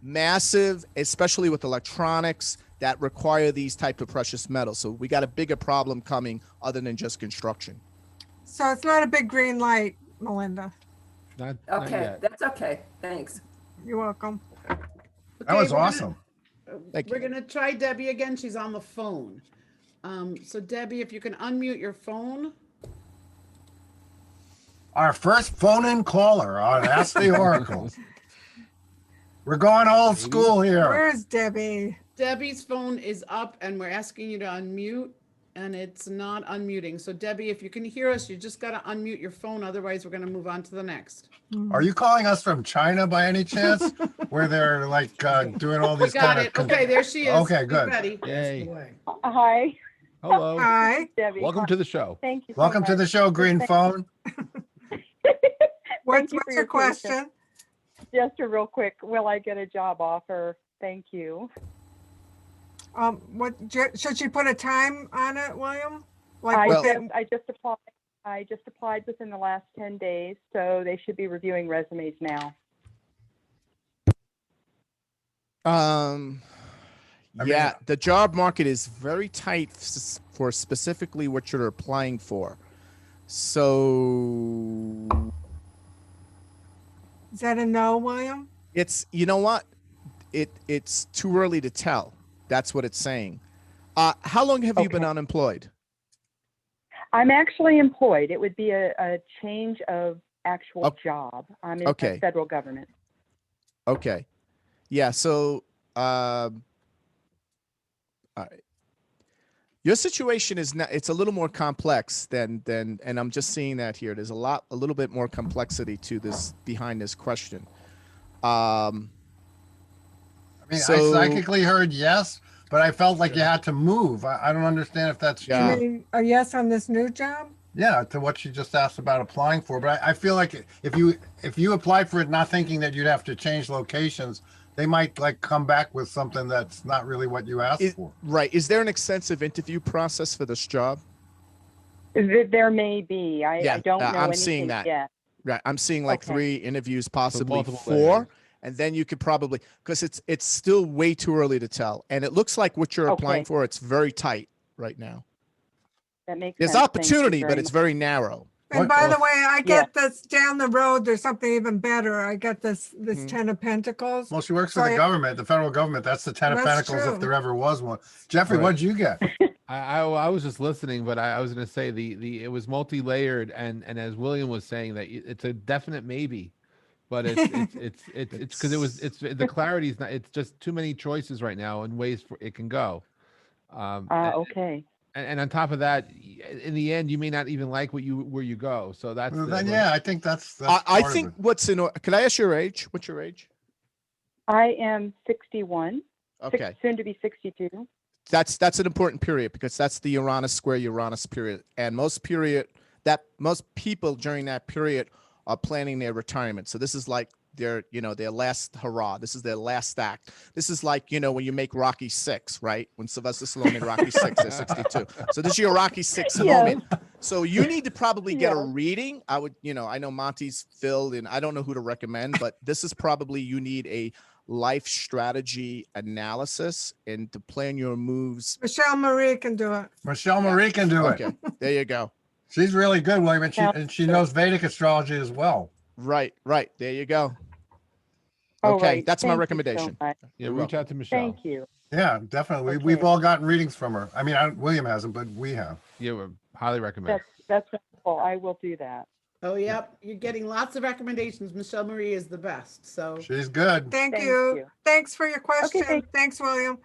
massive, especially with electronics, that require these type of precious metals. So we got a bigger problem coming other than just construction. So it's not a big green light, Melinda. Not Okay, yet. that's okay. Thanks. You're welcome. That was awesome. We're gonna try Debbie again. She's on the phone. So Debbie, if you can unmute your phone. Our first phone-in caller on Ask the Oracle. We're going old school here. Where's Debbie? Debbie's phone is up and we're asking you to unmute and it's not unmuting. So Debbie, if you can hear us, you just gotta unmute your phone. Otherwise, we're gonna move on to the next. Are you calling us from China by any chance? Where they're like doing all We these got kind it. of... Okay, there she is. Okay, Be good. ready. Yay. Hi. Hello. Hi. Debbie. Welcome to the show. Thank you. so Welcome to much. the show, Green Phone. What's you for your your question? patience. Just a real quick, will I get a job offer? Thank you. Should she put a time on it, William? I within- just applied. I just applied within the last 10 days, so they should be reviewing resumes now. Yeah, the job market is very tight for specifically what you're applying for. So Is that a no, William? it's, you know what? It's too early to tell. That's what it's saying. How long have you been unemployed? I'm actually employed. It would be a change of actual job. I'm in the federal government. Okay. Yeah. So, all right. Your situation is not, it's a little more complex than, and I'm just seeing that here. There's a little bit more complexity to this, behind this question. I mean, I psychically heard yes, but I felt like you had to move. I don't understand if that's You true. mean a yes on this new job? Yeah, to what you just asked about applying for. But I feel like if you applied for it not thinking that you'd have to change locations, they might like come back with something that's not really what you asked for. Right. Is there an extensive interview process for this job? There may be. I don't know I'm anything seeing that. yet. Right. I'm seeing like 3 interviews, possibly multiple 4. layers. And then you could probably, because it's still way too early to tell. And it looks like what you're applying for, it's very tight right now. That makes There's sense. Thank you opportunity, very but it's much. very narrow. And by the way, I get this down the road, there's something even better. I get this 10 of Pentacles. Well, she works for the government, the federal government. That's the 10 of That's Pentacles true. if there ever was one. Jeffrey, Right. what'd you get? I was just listening, but I was going to say it was multi-layered, and as William was saying, that it's a definite maybe, but it's because it's the clarity is not. It's just too many choices right now and ways for it can go. Okay. And on top of that, in the end, you may not even like where you go. So that's Well, then, yeah, I think that's I think what's in. Can I ask your age? What's your age? I am 61. Okay. Soon to be 62. That's an important period because that's the Uranus square Uranus period, and most people during that period are planning their retirement. So this is like their last hurrah. This is their last act. This is like when you make Rocky 6, right? When Sylvester Stallone made Rocky 6 at 62. So this is your Rocky 6 moment. So you need to probably get a reading. I would, I know Monte's filled, and I don't know who to recommend, but this is probably you need a life strategy analysis and to plan your moves. Michelle Marie can do it. Michelle Marie can do it. Okay, there you go. She's really good, William, and she knows Vedic astrology as well. Right. There you go. All Okay, right. that's my Thank you so recommendation. much. Yeah, reach out to Michelle. Thank you. Yeah, definitely. Okay. We've all gotten readings from her. I mean, William hasn't, but we have. Yeah, we highly recommend. That's wonderful. I will do that. Oh, yep. You're getting lots of recommendations. Michelle Marie is the best. So she's good. Thank you. Thanks for your question. Okay, thanks, William.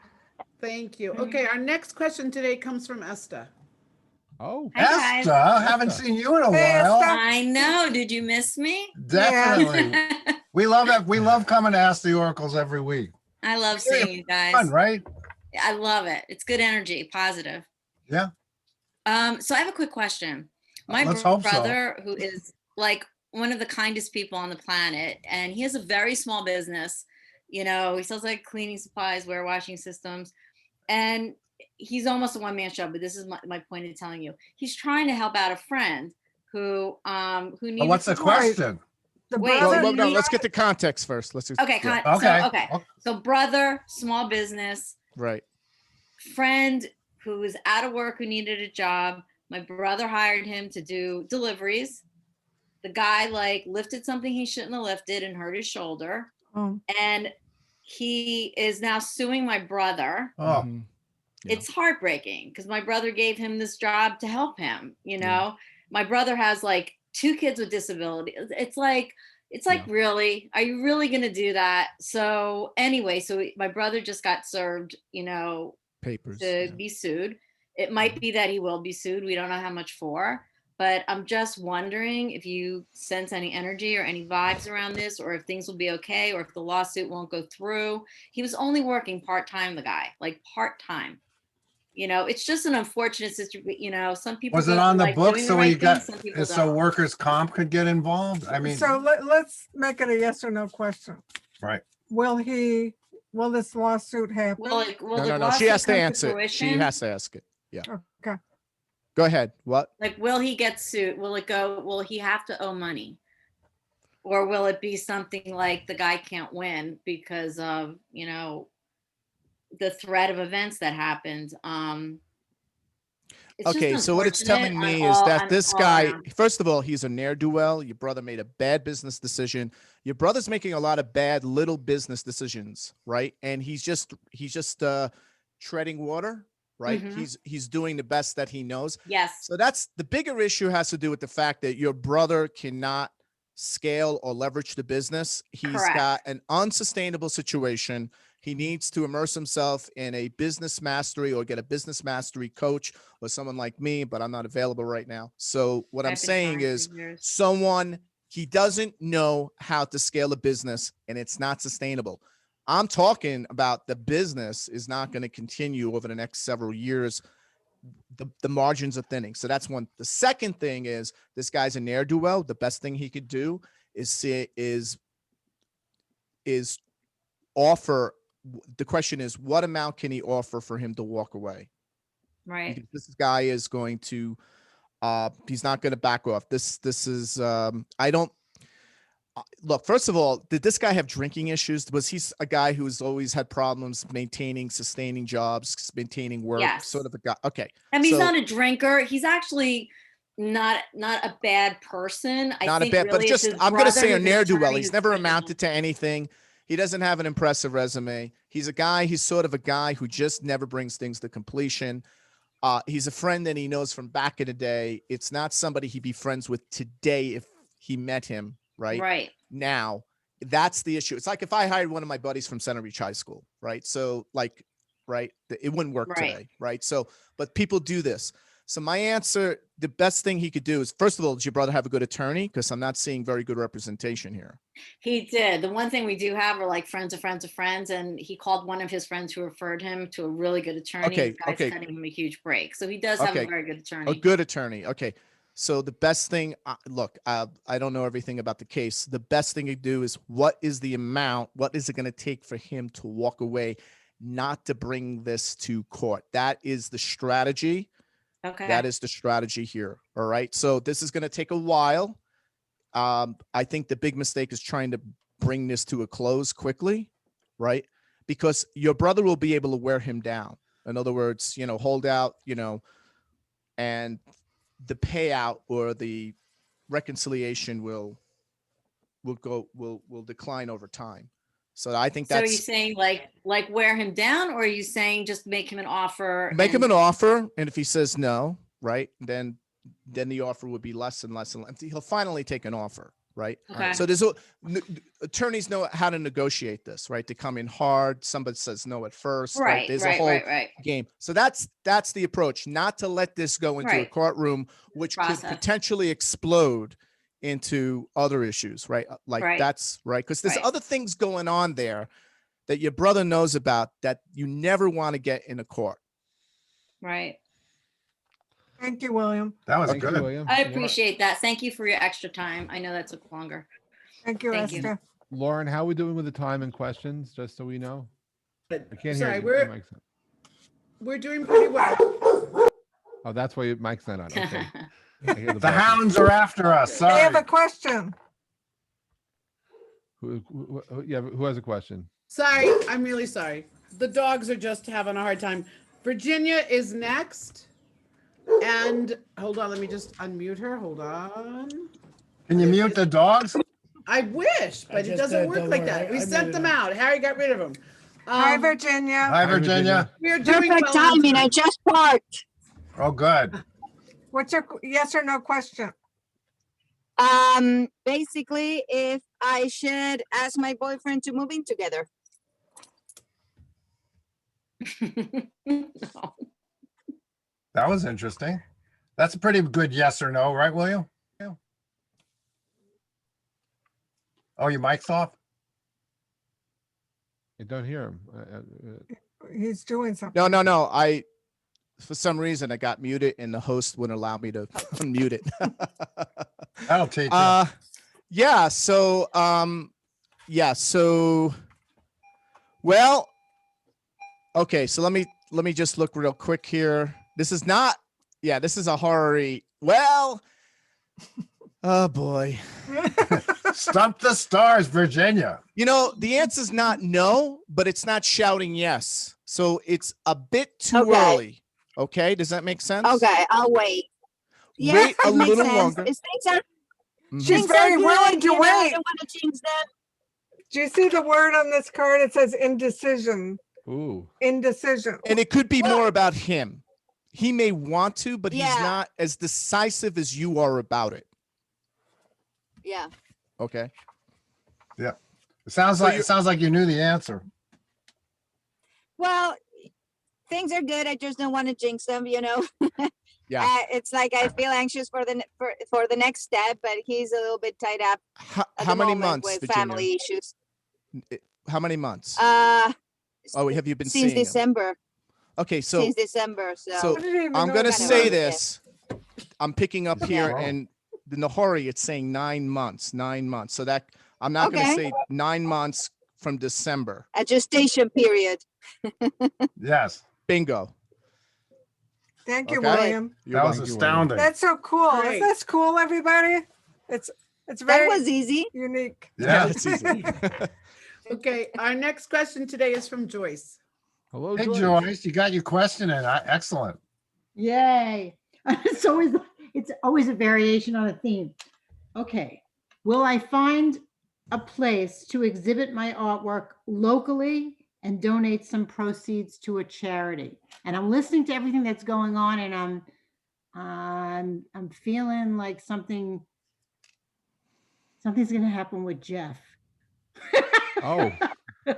Thank you. Okay, our next question today comes from Esther. Oh, Hi, Esther, guys. haven't seen you in a Hey, while. Esther. I know. Did you miss me? Definitely. We love it. We love coming to Ask the Oracles every week. I love seeing you guys. Fun, right? I love it. It's good energy, positive. Yeah. So I have a quick question. My Let's hope so. brother, who is like one of the kindest people on the planet, and he has a very small business. He sells like cleaning supplies, warewashing systems, and he's almost a one-man show. But this is my point in telling you, he's trying to help out a friend who needs. What's the question? No, let's get the context first. Let's just, Okay. yeah. So brother, small business, Right. friend who was out of work who needed a job. My brother hired him to do deliveries. The guy lifted something he shouldn't have lifted and hurt his shoulder. Oh. And he is now suing my brother. Oh. Mm-hmm. It's heartbreaking because my brother gave him this job to help him. My brother has 2 kids with disabilities. It's like, really, are you really going to do that? So anyway, my brother just got served, Papers to be sued. It might be that he will be sued. We don't know how much for, but I'm just wondering if you sense any energy or any vibes around this, or if things will be okay, or if the lawsuit won't go through. He was only working part-time, the guy, part-time. It's just an unfortunate situation. Some people Was it on the books doing so right you got thing, some people so don't. workers' comp could get involved? I mean, So let's make it a yes or no question. right. Will this lawsuit happen? No. She has to answer it. She has to ask it. Yeah. Okay. Go ahead. What? Will he get sued? Will he have to owe money? Or will it be something like the guy can't win because of, the threat of events that happened? Okay, so what it's telling me is that this guy, first of all, he's a ne'er-do-well. Your brother made a bad business decision. Your brother's making a lot of bad little business decisions, right? And he's just treading water, right? Mhm. He's doing the best that he knows. Yes. So that's the bigger issue, has to do with the fact that your brother cannot scale or leverage the business. He's Correct. got an unsustainable situation. He needs to immerse himself in a business mastery or get a business mastery coach or someone like me, but I'm not available right now. So what I'm I've been saying trying is for years. he doesn't know how to scale a business and it's not sustainable. I'm talking about the business is not going to continue over the next several years. The margins are thinning. So that's one. The second thing is this guy's a ne'er-do-well. The best thing he could do is offer. The question is, what amount can he offer for him to walk away? Right. Because this guy is going to, he's not going to back off. This is, I don't, look, first of all, did this guy have drinking issues? Was he a guy who's always had problems sustaining jobs, maintaining work? Yes. Sort of a guy. Okay. I mean, he's not a drinker. He's actually not a bad person. I Not a think bad, but really it's just, his I'm going to brother say a who's ne'er-do-well. attorney He's who's never pushing him. amounted to anything. He doesn't have an impressive resume. He's sort of a guy who just never brings things to completion. He's a friend that he knows from back in the day. It's not somebody he'd be friends with today if he met him Right. now. That's the issue. It's like if I hired one of my buddies from Center Beach High School, right? So like, right, it wouldn't work Right. today, right? So, but people do this. So my answer, the best thing he could do is, first of all, does your brother have a good attorney? Because I'm not seeing very good representation here. He did. The one thing we do have are like friends of friends of friends, and he called one of his friends who referred him to a really good attorney. Okay, The guy's okay. cutting him a huge break. So he does have a Okay. very good attorney. A good attorney. Okay. So the best thing, look, I don't know everything about the case. The best thing you do is, what is the amount? What is it going to take for him to walk away, not to bring this to court? That is the strategy. Okay. That is the strategy here. All right. So this is going to take a while. I think the big mistake is trying to bring this to a close quickly, right? Because your brother will be able to wear him down. In other words, hold out, and the payout or the reconciliation will decline over time. So I think So are that's, you saying like wear him down, or are you saying just make him an offer? make him and- an offer. And if he says no, right, then the offer would be less and less and less. He'll finally take an offer, right? Okay. So attorneys know how to negotiate this, right? To come in hard. Somebody says no at first, right? Right, There's right, a whole right. game. So that's the approach, not to let this go into a Right. courtroom, which could Process. potentially explode into other issues, right? Like Right. that's right. Because there's Right. other things going on there that your brother knows about that you never want to get in a court. Right. Thank you, William. That was Thank you, good. William. I appreciate that. Thank you for your extra time. I know that took longer. Thank you, Thank you. Esther. Lauren, how are we doing with the time and questions, just so we know? I can't Sorry, hear you. we're- Your mic's on. We're doing pretty well. Oh, that's why your mic's not on. Okay. I hear The barking. hounds are after us. I have Sorry. a question. Who has a question? Sorry, I'm really sorry. The dogs are just having a hard time. Virginia is next. And hold on, let me just unmute her. Hold on. Can you mute the dogs? I wish, but it just doesn't did, work don't like worry. that. We I sent made it them up. out. Harry got rid of them. Hi, Virginia. Hi, Virginia. We are doing Perfect well on timing. time. I just parked. Oh, good. What's your yes or no question? Basically, if I should ask my boyfriend to move in together. No. That was interesting. That's a pretty good yes or no, right, William? Yeah. Oh, your mic's off? I don't hear him. He's doing something. No. For some reason, I got muted and the host wouldn't allow me to unmute it. That'll teach you. Yeah. So, well, okay. So let me just look real quick here. This is a horary. Well, oh boy. Stump the stars, Virginia. The answer is not no, but it's not shouting yes. So it's a bit too Okay. early. Okay. Does that make sense? Okay, I'll wait. Yeah, Wait a it makes little sense. longer. It's things are, Mhm. She's things are very good, willing to you know, I wait. don't want to change them. Do you see the word on this card? It says indecision. Ooh. Indecision. And it could be more about him. He may want to, but he's Yeah. not as decisive as you are about it. Yeah. Okay. Yeah. It sounds like you knew the answer. Well, things are good. I just don't want to jinx them, you know. Yeah. It's like I feel anxious for the next step, but he's a little bit tied up at How the many moment months, with Virginia? family issues. How many months? Oh, have you been since seeing him? December. Okay, so Since December. so I didn't even I'm know gonna that. say Yeah. this. I'm picking up here, Yeah. and in the horary, it's saying 9 months. 9 months. So that I'm not gonna Okay. say 9 months from December. A gestation period. Yes. Bingo. Thank you, Okay. William. You're That was welcome. astounding. That's so cool. Great. Is this cool, everybody? It's That very was easy. unique. Yeah. It's easy. Okay, our next question today is from Joyce. Hello, Hey, Joyce. Joyce, you got your question in. Excellent. Yay. So It's always a variation on a theme. Okay. Will I find a place to exhibit my artwork locally and donate some proceeds to a charity? And I'm listening to everything that's going on, and I'm feeling like something's going to happen with Jeff. Oh.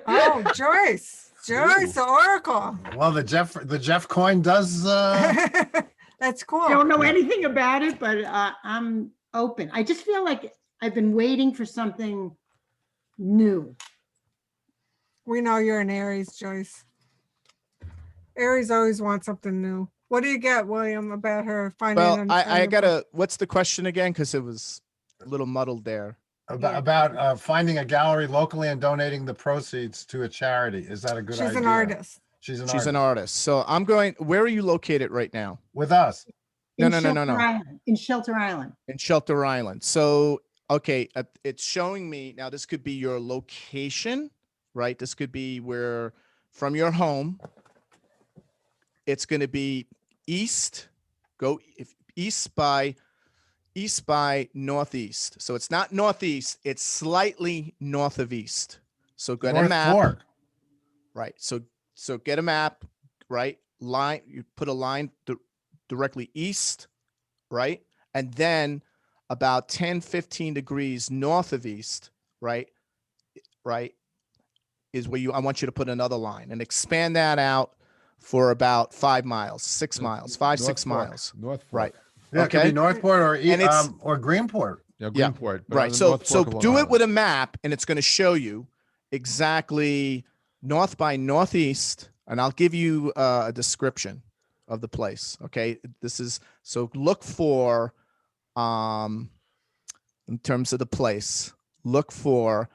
Oh, Joyce, the Oracle. Well, the Jeff coin does. That's cool. I don't know anything about it, but I'm open. I just feel like I've been waiting for something new. We know you're an Aries, Joyce. Aries always want something new. What do you get, William, about her finding? Well, I gotta. What's the question again? Because it was a little muddled there. About finding a gallery locally and donating the proceeds to a charity. Is that a good idea? She's an artist. She's an artist. So I'm going. Where are you located right now? With us. No. In Shelter Island. In Shelter Island. So okay, it's showing me now. This could be your location, right? This could be where from your home. It's going to be east. Go east by northeast. So it's not northeast, it's slightly north of east. So get a map. Fork. Right. So get a map, right? Line, you put a line directly east, right? And then about 10, 15 degrees north of east, right? Right, is where I want you to put another line and expand that out for about 5 miles, 6 miles, 5, 6 miles. North Fork. Right. Yeah, it could be Northport or or Greenport. Yeah, Greenport. Yeah, right. So do it with a map, and it's going to show you exactly north by northeast, and I'll give you a description of the place. Okay, this is so look for in terms of the place. Look for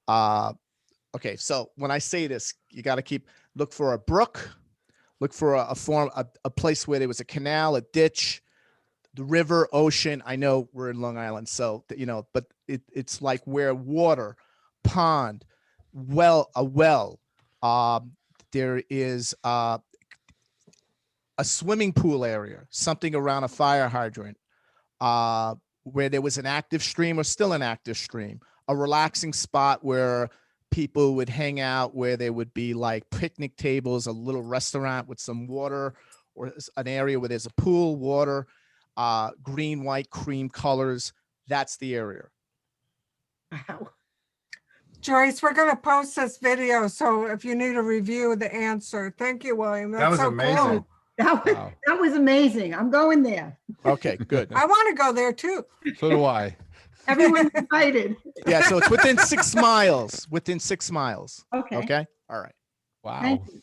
okay. So when I say this, you got to look for a brook, look for a place where there was a canal, a ditch. The river, ocean. I know we're in Long Island, so but it's like where water, pond, a well. There is a swimming pool area, something around a fire hydrant, where there was an active stream or still an active stream, a relaxing spot where people would hang out, where there would be like picnic tables, a little restaurant with some water, or an area where there's a pool, water. Green, white, cream colors. That's the area. Wow. Joyce, we're going to post this video. So if you need a review of the answer, thank you, William. That's that was so amazing. Cool. That was amazing. I'm going there. Okay, good. I want to go there too. So do I. Everyone's invited. Yeah, so it's within 6 miles. Within 6 miles. Okay. Okay. All right. Wow. Thank you.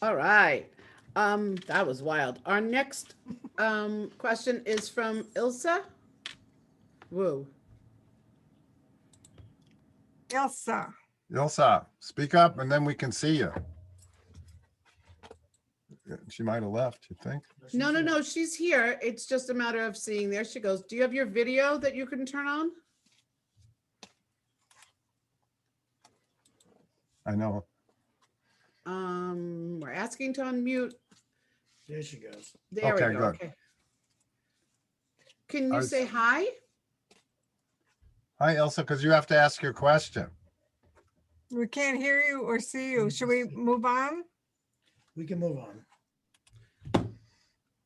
All right. That was wild. Our next question is from Ilsa. Whoa. Ilsa, speak up, and then we can see you. She might have left, you think? No, she's here. It's just a matter of seeing. There she goes. Do you have your video that you can turn on? I know. We're asking to unmute. There she goes. There Okay, we go. good. Okay. Can you say hi? Hi, Elsa, because you have to ask your question. we can't hear you or see you. Should we move on? We can move on.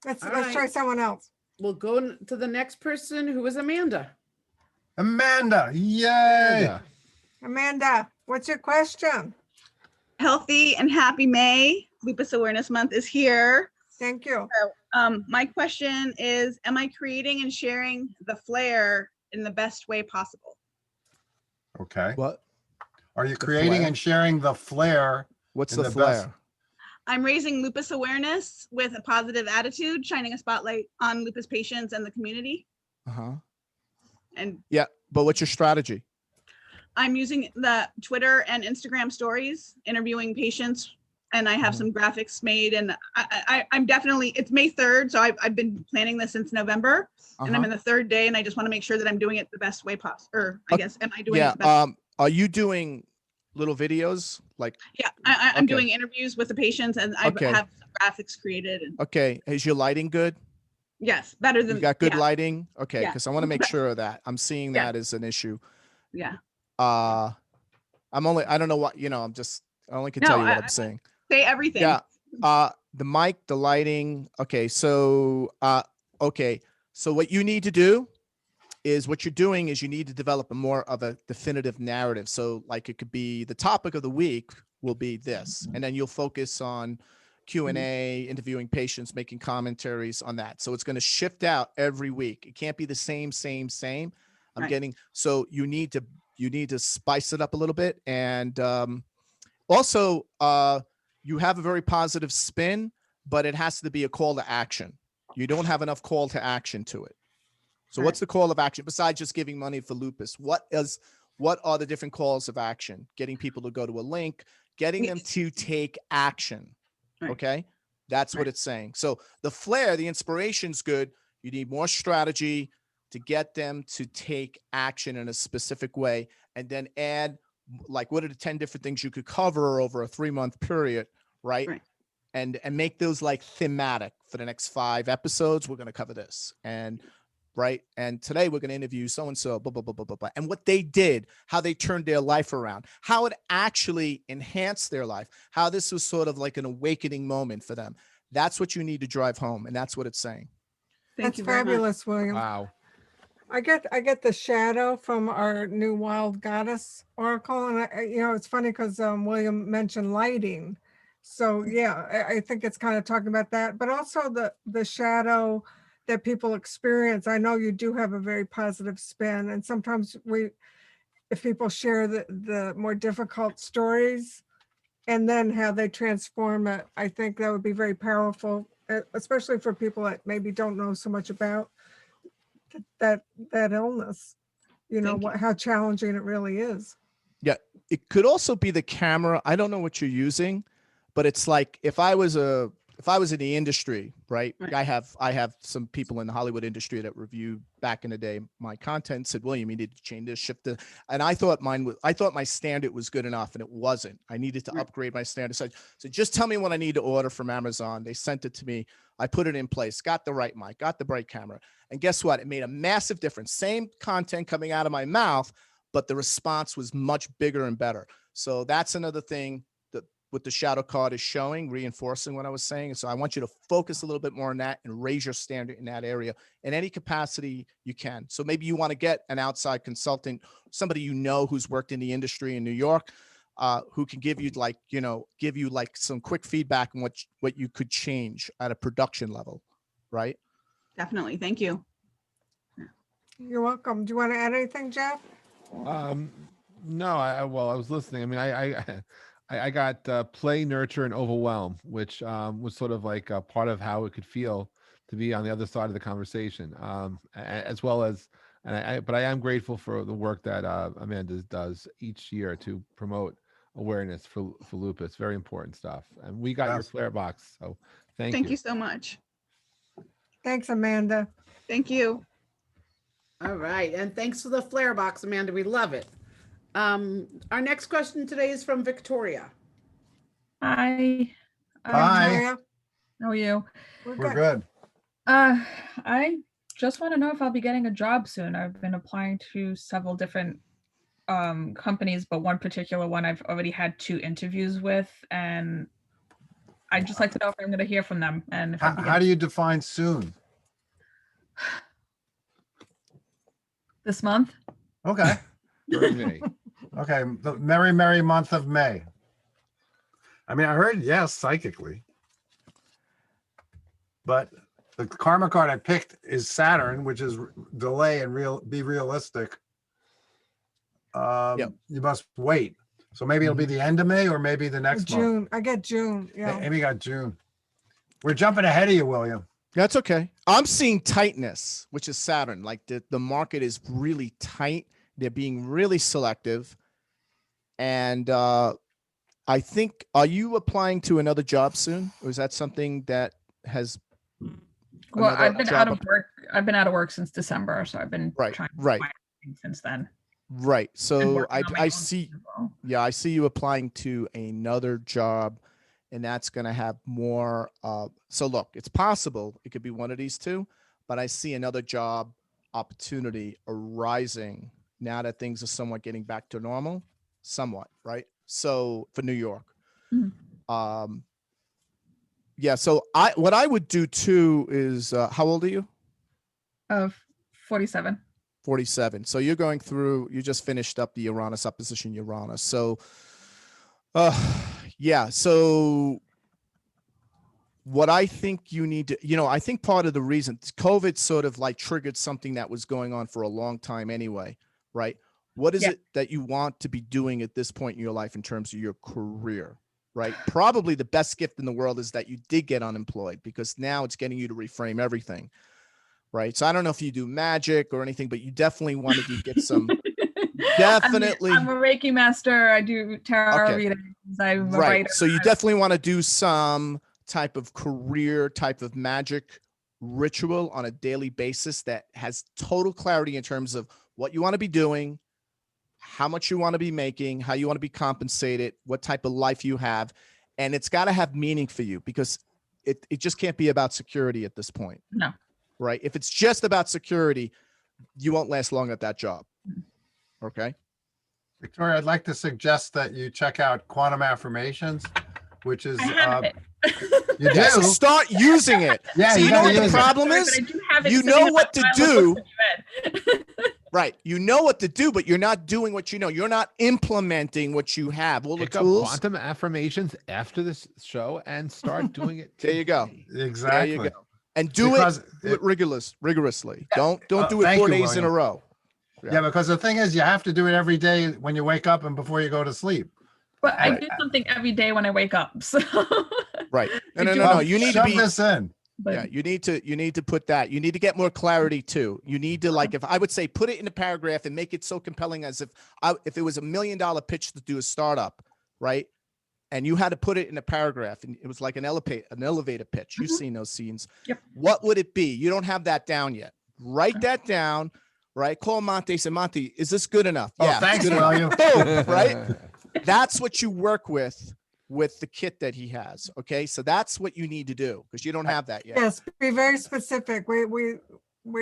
Let's right. try someone else. We'll go to the next person, who is Amanda. Amanda, yay! Amanda, what's your question? Healthy and happy May. Lupus Awareness Month is here. Thank you. So, my question is, am I creating and sharing the flare in the best way possible? Okay. What? Are you creating flare? and sharing the flare? What's in the best- flare? I'm raising lupus awareness with a positive attitude, shining a spotlight on lupus patients and the community. Uh-huh. And Yeah, but what's your strategy? I'm using the Twitter and Instagram stories, interviewing patients, and I have some graphics made. And I'm definitely, it's May 3rd, so I've been planning this since November, and I'm in the 3rd day, and I just want to make sure that I'm doing it the best way possible. Or I guess, am I doing it the best? Are you doing little videos like? Yeah, I'm Okay. doing interviews with the patients, and I Okay. have some graphics created. And Okay, is your lighting good? Yes, better than. You got good yeah. lighting? Okay, Yeah. because I want to make sure of that. I'm seeing Yeah. that as an issue. Yeah. I don't know what, I only can tell you what I'm saying. Say everything. Yeah. The mic, the lighting. Okay. So what you need to do is you need to develop a more of a definitive narrative. So like it could be the topic of the week will be this, and then you'll focus on Q&A, interviewing patients, making commentaries on that. So it's going to shift out every week. It can't be the same. Right. So you need to spice it up a little bit. And also you have a very positive spin, but it has to be a call to action. You don't have enough call to action to it. So what's the call of action besides just giving money for lupus? What are the different calls of action? Getting people to go to a link, getting them to take action. Okay. That's what it's saying. So the flair, the inspiration's good. You need more strategy to get them to take action in a specific way, and then add like, what are the 10 different things you could cover over a 3-month period. Right. And make those like thematic for the next 5 episodes. We're going to cover this. And today we're going to interview so-and-so, blah, blah, blah, blah, blah, blah. And what they did, how they turned their life around, how it actually enhanced their life, how this was sort of like an awakening moment for them. That's what you need to drive home. And that's what it's saying. That's fabulous, William. Wow. I get the shadow from our new wild goddess oracle. And it's funny because William mentioned lighting. So yeah, I think it's kind of talking about that, but also the shadow that people experience. I know you do have a very positive spin, and sometimes if people share the more difficult stories and then how they transform it, I think that would be very powerful, especially for people that maybe don't know so much about that illness, how challenging it really is. Yeah. It could also be the camera. I don't know what you're using, but it's like, if I was in the industry, right? I have some people in the Hollywood industry that reviewed back in the day my content, said, William, you need to change this, shift this. And I thought my standard was good enough, and it wasn't. I needed to upgrade my standard. So just tell me what I need to order from Amazon. They sent it to me. I put it in place, got the right mic, got the bright camera. And guess what? It made a massive difference. Same content coming out of my mouth, but the response was much bigger and better. So that's another thing what the shadow card is showing, reinforcing what I was saying. So I want you to focus a little bit more on that and raise your standard in that area in any capacity you can. So maybe you want to get an outside consultant, somebody who's worked in the industry in New York, who can give you some quick feedback on what you could change at a production level, right? Definitely. Thank you. You're welcome. Do you want to add anything, Jeff? No, I was listening. I mean, I got play, nurture, and overwhelm, which was sort of like a part of how it could feel to be on the other side of the conversation, as well as, but I am grateful for the work that Amanda does each year to promote awareness for lupus. Very important stuff. And we got your flare box, so thank you. Thank you so much. Thanks, Amanda. Thank you. All right, and thanks for the flare box, Amanda. We love it. Our next question today is from Victoria. Hi. Hi. How are you? We're good. I just want to know if I'll be getting a job soon. I've been applying to several different companies, but one particular one I've already had 2 interviews with, and I'd just like to know if I'm going to hear from them. And if How do you define soon? This month. Okay. Okay, the merry month of May. I mean, I heard yes psychically, but the karma card I picked is Saturn, which is delay and be realistic. You must wait. So maybe it'll be the end of May, or maybe the next June. month. I get June. Yeah. Amy got June. We're jumping ahead of you, William. That's okay. I'm seeing tightness, which is Saturn. Like the market is really tight. They're being really selective. And I think, are you applying to another job soon? Or is that something that has... Well, I've been out of work. I've been out of work since December. So I've been trying to find things since then. Right. So I see, I see you applying to another job, and that's going to have more. So look, it's possible it could be one of these two, but I see another job opportunity arising now that things are somewhat getting back to normal, somewhat, right? So for New York. Yeah, so what I would do too is, how old are you? Of 47. 47. So you're going through, you just finished up the Uranus opposition Uranus. So yeah, so what I think you need to, I think part of the reason COVID sort of like triggered something that was going on for a long time anyway, right? What is it that you want to be doing at this point in your life in terms of your career, right? Probably the best gift in the world is that you did get unemployed, because now it's getting you to reframe everything, right? So I don't know if you do magic or anything, but you definitely wanted to get some, definitely. I'm a Reiki master. I do tarot readings. I'm a writer. So you definitely want to do some type of career type of magic ritual on a daily basis that has total clarity in terms of what you want to be doing, how much you want to be making, how you want to be compensated, what type of life you have. And it's got to have meaning for you, because it just can't be about security at this point. No. Right? If it's just about security, you won't last long at that job. Okay. Victoria, I'd like to suggest that you check out Quantum Affirmations, which is you do start using it. Yeah, so you know what the problem is? You know what to do. Right. You know what to do, but you're not doing what you know. You're not implementing what you have. All the Pick up tools. Quantum Affirmations after this show and start doing it. There you go. Exactly. There you go. And do it rigorously. Don't do it 4 days in a row. Yeah, because the thing is, you have to do it every day when you wake up and before you go to sleep. But I do something every day when I wake up. So. Right. No. You need to be this in. Yeah, you need to put that. You need to get more clarity too. You need to, like, if I would say, put it in a paragraph and make it so compelling as if it was $1 million pitch to do a startup, right? And you had to put it in a paragraph, and it was like an elevator pitch. You've seen those scenes. Yep. What would it be? You don't have that down yet. Write that down, right? Call Monte, say, Monte, is this good enough? Oh, yeah, thanks, good William. Boom, right? That's what you work with the kit that he has. Okay. So that's what you need to do, because you don't have that yet. Yes, be very specific. We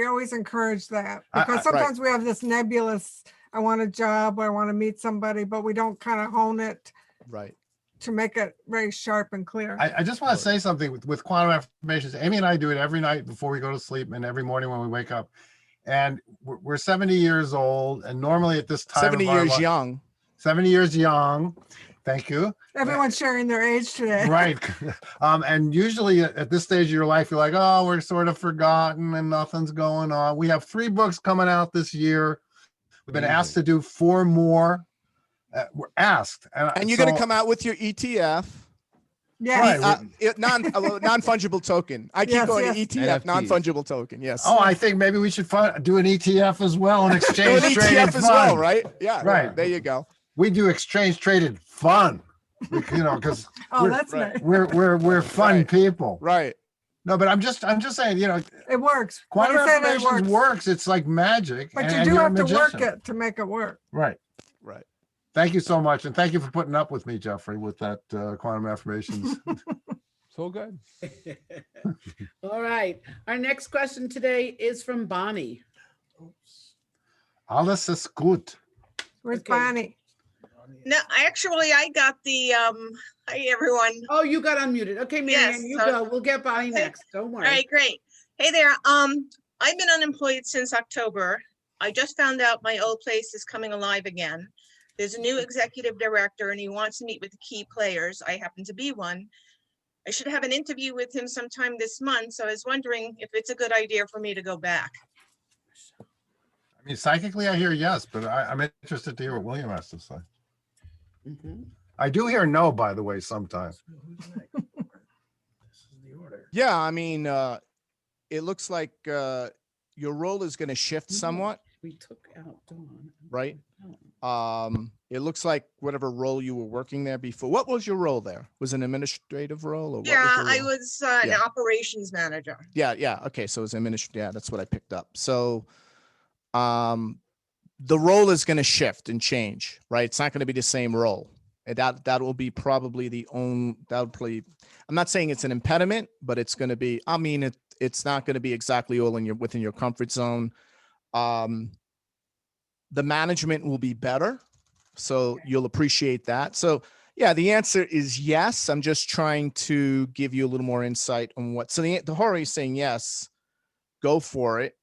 always encourage that, because sometimes we have this nebulous, I want a job, I want to meet somebody, but we don't kind of hone it. Right. To make it very sharp and clear. I just want to say something with Quantum Affirmations. Amy and I do it every night before we go to sleep and every morning when we wake up. And we're 70 years old. And normally at this time, 70 years young. 70 years young. Thank you. Everyone's sharing their age today. Right. And usually at this stage of your life, you're like, oh, we're sort of forgotten and nothing's going on. We have 3 books coming out this year. We've been asked to do 4 more. We're asked. And you're going to come out with your ETF. Yeah. Right. Non-fungible token. I keep going to ETF, NFTs. non-fungible token. Yes. Oh, I think maybe we should do an ETF as well, an exchange an traded ETF fund. as well, right? Yeah. Right. There you go. We do exchange traded fun, because that's nice. we're fun people. Right. No, but I'm just saying, it works. Quantum Like I said, it Affirmations works. It's like magic. But and you do you're a have to work magician. it to make it work. Right. Right. Thank you so much. And thank you for putting up with me, Jeffrey, with that Quantum Affirmations. So good. All right. Our next question today is from Bonnie. Alles ist gut. Where's Bonnie? No, I got the hi everyone. Oh, you got unmuted. Okay, Marianne, you go. We'll get Bonnie next. Don't worry. All right, great. Hey there. I've been unemployed since October. I just found out my old place is coming alive again. There's a new executive director and he wants to meet with the key players. I happen to be one. I should have an interview with him sometime this month. So I was wondering if it's a good idea for me to go back. I mean, psychically, I hear yes, but I'm interested to hear what William has to say. I do hear no, by the way, sometimes. Yeah, I mean, it looks like your role is going to shift somewhat. We took out Dawn. Right. It looks like whatever role you were working there before. What was your role there? Was it an administrative role? Or what Yeah, was your I role? was an operations manager. Yeah. Okay. So it's administrative. Yeah, that's what I picked up. So the role is going to shift and change, right? It's not going to be the same role. And that will be probably I'm not saying it's an impediment, but it's going to be, I mean, it's not going to be exactly all within your comfort zone. The management will be better, so you'll appreciate that. So yeah, the answer is yes. I'm just trying to give you a little more insight on what. So the horary is saying yes, go for it.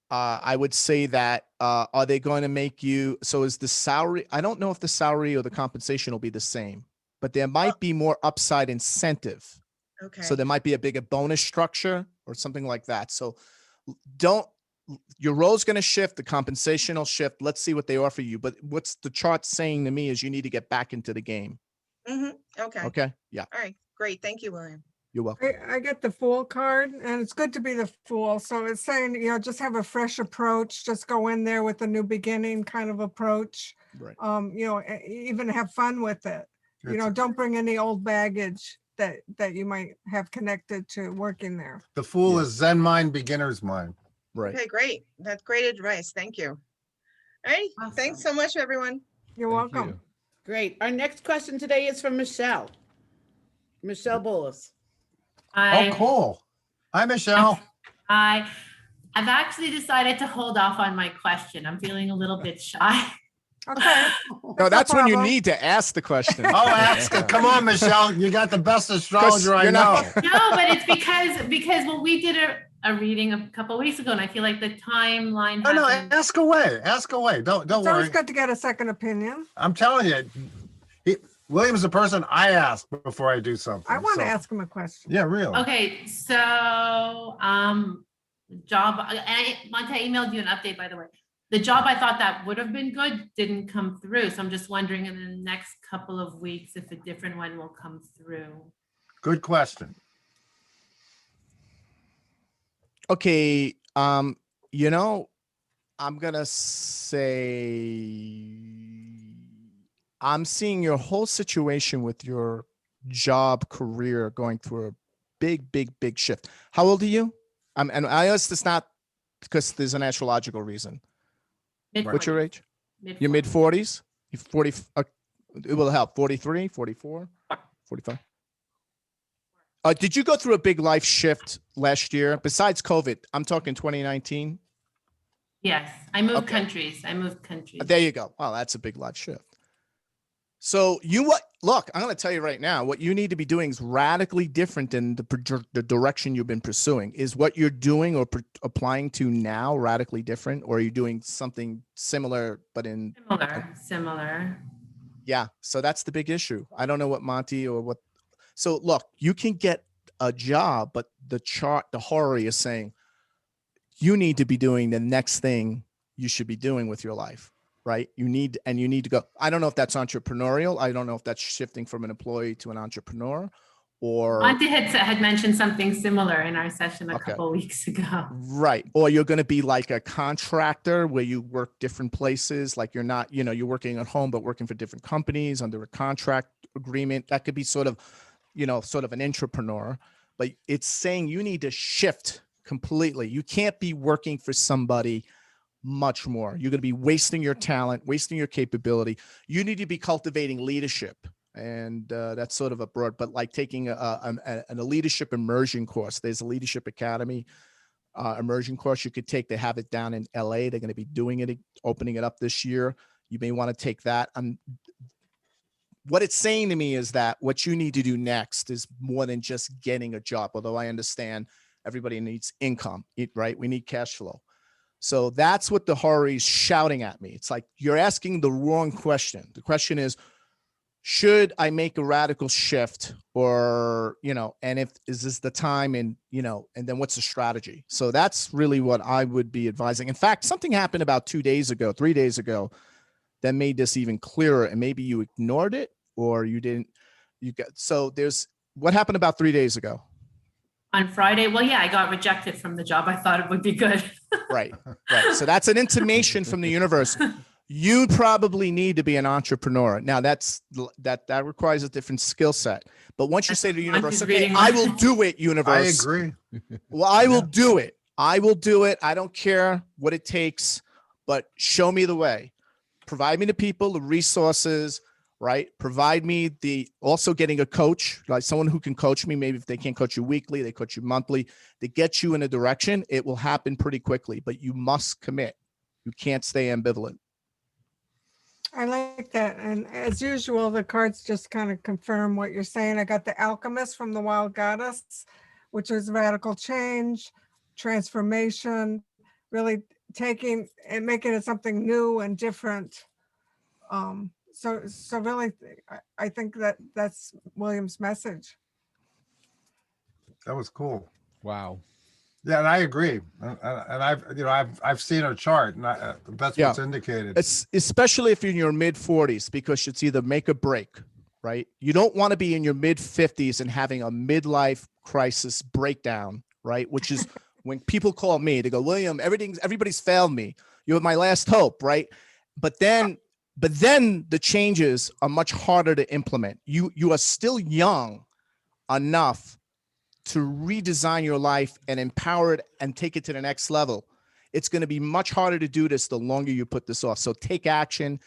I would say that, are they going to make you, so is the salary, I don't know if the salary or the compensation will be the same, but there might be more upside incentive. Okay. So there might be a bigger bonus structure or something like that. So your role's going to shift, the compensation will shift. Let's see what they offer you. But what's the chart saying to me is you need to get back into the game. Okay. Okay. Yeah. All right. Great. Thank you, William. You're welcome. I get the Fool card, and it's good to be the Fool. So it's saying, just have a fresh approach. Just go in there with a new beginning kind of approach. Right. Even have fun with it. Don't bring any old baggage that you might have connected to working there. The Fool is Zen mind, beginner's mind. Right. Okay, great. That's great advice. Thank you. All right. Awesome. Thanks so much, everyone. You're welcome. Great. Our next question today is from Michelle. Michelle Bolus. Oh, cool. Hi, Michelle. I've actually decided to hold off on my question. I'm feeling a little bit shy. Okay. No, that's when you need to ask the question. Oh, ask it. Come on, Michelle. You got the best astrologer I know. No, but it's because well, we did a reading a couple of weeks ago, and I feel like the timeline. Oh, no, ask away. Ask away. Don't It's always worry. good to get a second opinion. I'm telling you, William's the person I ask before I do something. I want to so- ask him a question. Yeah, really. Okay, so job. Monte, I emailed you an update, by the way. The job I thought that would have been good didn't come through, so I'm just wondering in the next couple of weeks if a different one will come through. Good question. Okay. I'm gonna say I'm seeing your whole situation with your job career going through a big shift. How old are you? And I ask this not because there's an astrological reason. What's your age? You're mid 40s? You're 40. It will help. 43, 44, 45. Did you go through a big life shift last year besides COVID? I'm talking 2019. Yes, I moved countries. There you go. Oh, that's a big life shift. So look, I'm going to tell you right now, what you need to be doing is radically different than the direction you've been pursuing. Is what you're doing or applying to now radically different, or are you doing something similar, but in similar? Yeah. So that's the big issue. I don't know what Monte or what. So look, you can get a job, but the horary is saying you need to be doing the next thing you should be doing with your life. Right. You need to go. I don't know if that's entrepreneurial. I don't know if that's shifting from an employee to an entrepreneur or. Monte had mentioned something similar in our session a couple weeks ago. Right. Or you're going to be like a contractor where you work different places. Like you're not, you're working at home, but working for different companies under a contract agreement. That could be sort of an entrepreneur, but it's saying you need to shift completely. You can't be working for somebody much more. You're going to be wasting your talent, wasting your capability. You need to be cultivating leadership. And that's sort of a broad, but like taking a leadership immersion course. There's a leadership academy immersion course you could take. They have it down in LA. They're going to be doing it, opening it up this year. You may want to take that. What it's saying to me is that what you need to do next is more than just getting a job. Although I understand everybody needs income, right? We need cash flow. So that's what the horary is shouting at me. It's like, you're asking the wrong question. The question is, should I make a radical shift or, and is this the time and then what's the strategy? So that's really what I would be advising. In fact, something happened about 3 days ago that made this even clearer, and maybe you ignored it or you didn't, what happened about 3 days ago? On Friday, well, yeah, I got rejected from the job. I thought it would be good. Right. So that's an intimation from the universe. You probably need to be an entrepreneur. Now that requires a different skill set. But once you say to the universe, okay, I will do it, universe. I agree. Well, I will do it. I will do it. I don't care what it takes, but show me the way. Provide me the people, the resources. right? Provide me also getting a coach, like someone who can coach me. Maybe if they can't coach you weekly, they coach you monthly, to get you in a direction. It will happen pretty quickly, but you must commit. You can't stay ambivalent. I like that. And as usual, the cards just kind of confirm what you're saying. I got the Alchemist from the Wild Goddess, which is radical change, transformation, really taking and making it something new and different. So really, I think that's William's message. That was cool. Wow. Yeah, and I agree. And I've seen her chart, and that's what's indicated. It's especially if you're in your mid 40s, because it's either make or break, right? You don't want to be in your mid 50s and having a midlife crisis breakdown, right? Which is when people call me, they go, William, everybody's failed me. You're my last hope, right? But then the changes are much harder to implement. You are still young enough to redesign your life and empower it and take it to the next level. It's going to be much harder to do this the longer you put this off. So take action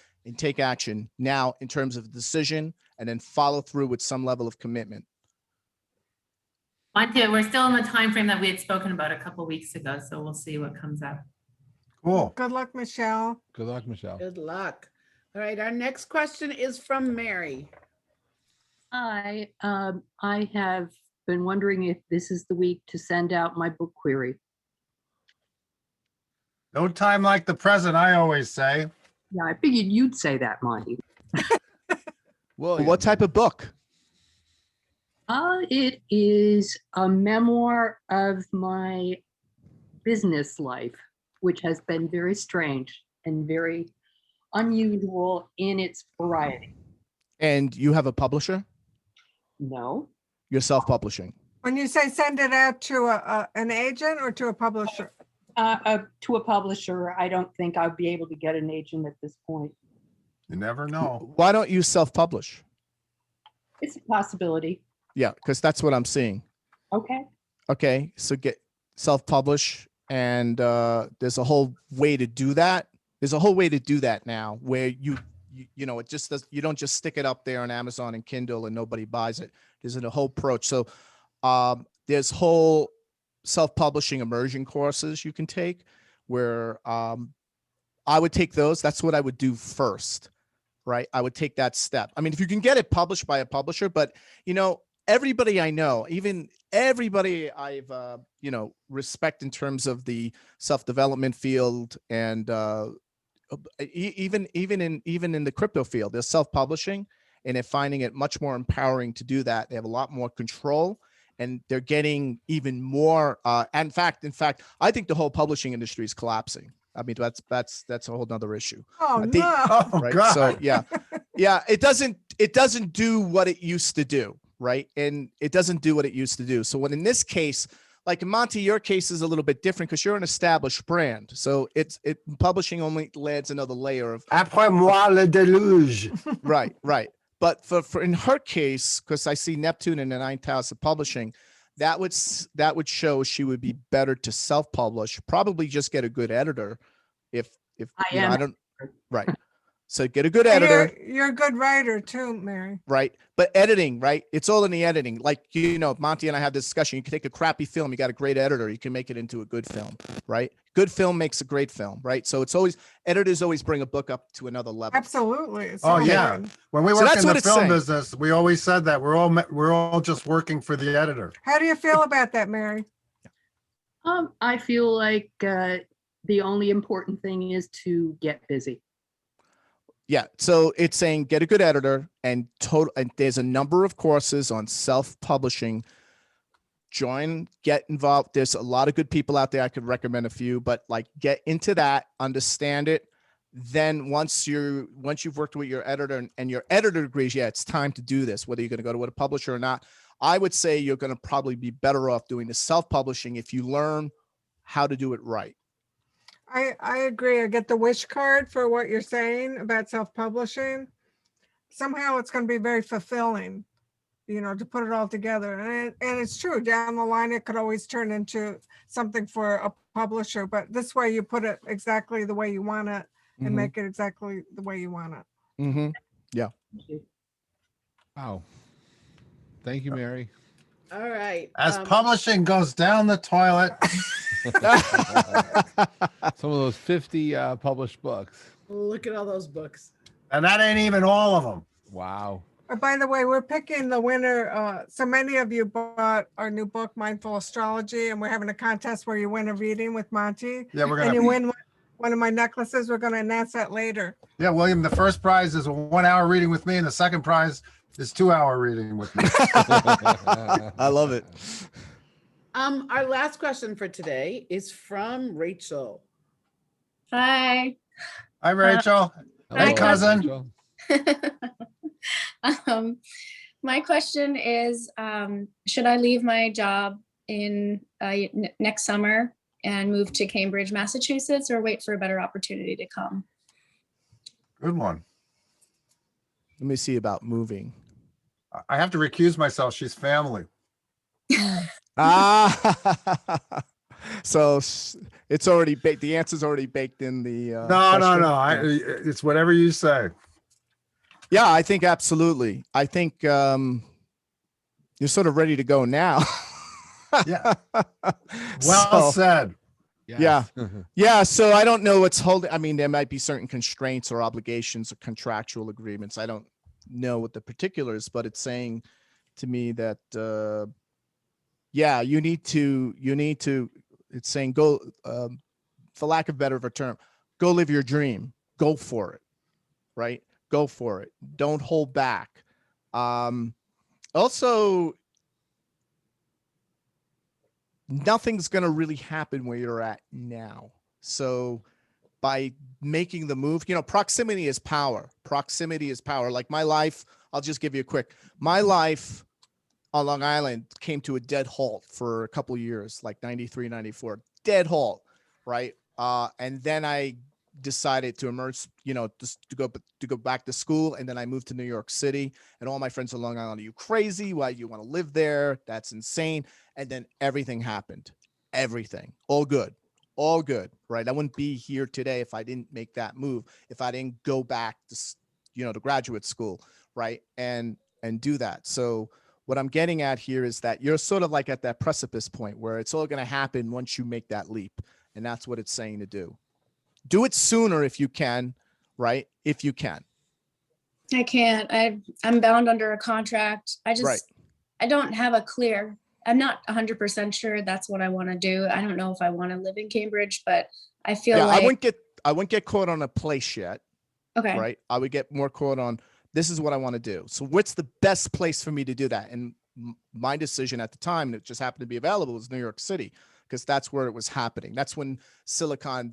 now in terms of decision, and then follow through with some level of commitment. Monte, we're still in the time frame that we had spoken about a couple weeks ago, so we'll see what comes up. Cool. Good luck, Michelle. Good luck, Michelle. Good luck. All right, our next question is from Mary. Hi, I have been wondering if this is the week to send out my book query. No time like the present, I always say. Yeah, I figured you'd say that, Monty. Well, what type of book? It is a memoir of my business life, which has been very strange and very unusual in its variety. And you have a publisher? No. You're self-publishing. When you say send it out to an agent or to a publisher? To a publisher. I don't think I'll be able to get an agent at this point. You never know. Why don't you self-publish? It's a possibility. Yeah, because that's what I'm seeing. Okay. Okay, so get self-publish, and there's a whole way to do that. There's a whole way to do that now, where you know, it just does. You don't just stick it up there on Amazon and Kindle and nobody buys it. There's a whole approach. So there's whole self-publishing immersion courses you can take, where I would take those. That's what I would do first, right? I would take that step. I mean, if you can get it published by a publisher, but you know, everybody I know, even everybody I've respect in terms of the self-development field, and even in the crypto field, they're self-publishing, and they're finding it much more empowering to do that. They have a lot more control, and they're getting even more. In fact, I think the whole publishing industry is collapsing. I mean, that's a whole nother issue. Oh, no. Right? God. So yeah, it doesn't do what it used to do, right? And it doesn't do what it used to do. So when in this case, like in Monte, your case is a little bit different because you're an established brand. So publishing only adds another layer of Après moi le déluge. Right. But for in her case, because I see Neptune in the 9th house of publishing, that would show she would be better to self-publish. Probably just get a good editor. If I don't right. So get a good editor. You're a good writer too, Mary. Right. But editing, right? It's all in the editing. Like, Monty and I had this discussion. You can take a crappy film. You got a great editor. You can make it into a good film, right? Good film makes a great film, right? So editors always bring a book up to another level. Absolutely. It's Oh so yeah. good. When we So work that's in what the it's film saying. business, we always said that we're all just working for the editor. How do you feel about that, Mary? I feel like the only important thing is to get busy. Yeah. So it's saying get a good editor, and there's a number of courses on self-publishing. Get involved. There's a lot of good people out there. I could recommend a few, but like get into that, understand it. Then once you've worked with your editor and your editor agrees, yeah, it's time to do this, whether you're going to go to a publisher or not, I would say you're going to probably be better off doing the self-publishing if you learn how to do it right. I agree. I get the wish card for what you're saying about self-publishing. Somehow it's going to be very fulfilling, to put it all together. And it's true, down the line, it could always turn into something for a publisher, but this way you put it exactly the way you want it and make it exactly the way you want it. Mm-hmm. Yeah. Thank you. Wow. Thank you, Mary. All right. As publishing goes down the toilet. Some of those 50 published books. Look at all those books. And that ain't even all of them. Wow. By the way, we're picking the winner. So many of you bought our new book, Mindful Astrology, and we're having a contest where you win a reading with Monte. Yeah, we're And gonna. you win one of my necklaces. We're going to announce that later. Yeah, William. The first prize is a 1 hour reading with me, and the second prize is 2 hour reading with me. I love it. Our last question for today is from Rachel. Hi. Hi, Rachel. Hey, cousin. My question is, should I leave my job in next summer and move to Cambridge, Massachusetts, or wait for a better opportunity to come? Good one. Let me see about moving. I have to recuse myself. She's family. So it's already baked. The answer's already baked in the. No. It's whatever you say. Yeah, I think absolutely. I think you're sort of ready to go now. Yeah. Well said. Yeah. Yeah. So I don't know what's holding. I mean, there might be certain constraints or obligations or contractual agreements. I don't know what the particulars, but it's saying to me that, yeah, you need to, it's saying go, for lack of better of a term, go live your dream, go for it. Right. Go for it. Don't hold back. Also, nothing's going to really happen where you're at now. So by making the move, proximity is power. Proximity is power. Like my life, I'll just give you a quick, my life on Long Island came to a dead halt for a couple of years, like 93, 94, dead halt. Right. And then I decided to emerge, just to go back to school. And then I moved to New York City, and all my friends on Long Island, are you crazy? Why do you want to live there? That's insane. And then everything happened. Everything. All good. Right. I wouldn't be here today if I didn't make that move, if I didn't go back to, to graduate school. Right. And do that. So what I'm getting at here is that you're sort of like at that precipice point where it's all going to happen once you make that leap. And that's what it's saying to do. Do it sooner if you can, right? If you can. I can't. I'm bound under a contract. I don't have a clear, I'm not 100% sure that's what I want to do. I don't know if I want to live in Cambridge, but I feel like I wouldn't get caught on a place yet. Okay. Right. I would get more caught on, this is what I want to do. So what's the best place for me to do that? And my decision at the time that just happened to be available was New York City, because that's where it was happening. That's when Silicon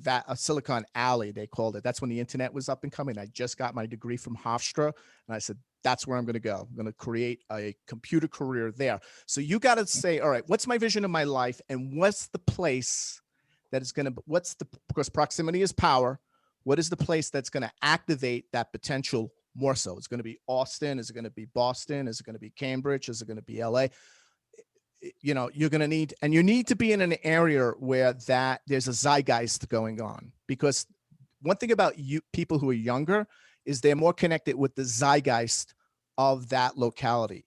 Alley, they called it. That's when the internet was up and coming. I just got my degree from Hofstra, and I said, that's where I'm going to go. I'm going to create a computer career there. So you got to say, all right, what's my vision of my life, and what's the place that is going to, because proximity is power. What is the place that's going to activate that potential more so? It's going to be Austin. Is it going to be Boston? Is it going to be Cambridge? Is it going to be LA? You're going to need, and you need to be in an area where there's a zeitgeist going on, because one thing about people who are younger is they're more connected with the zeitgeist of that locality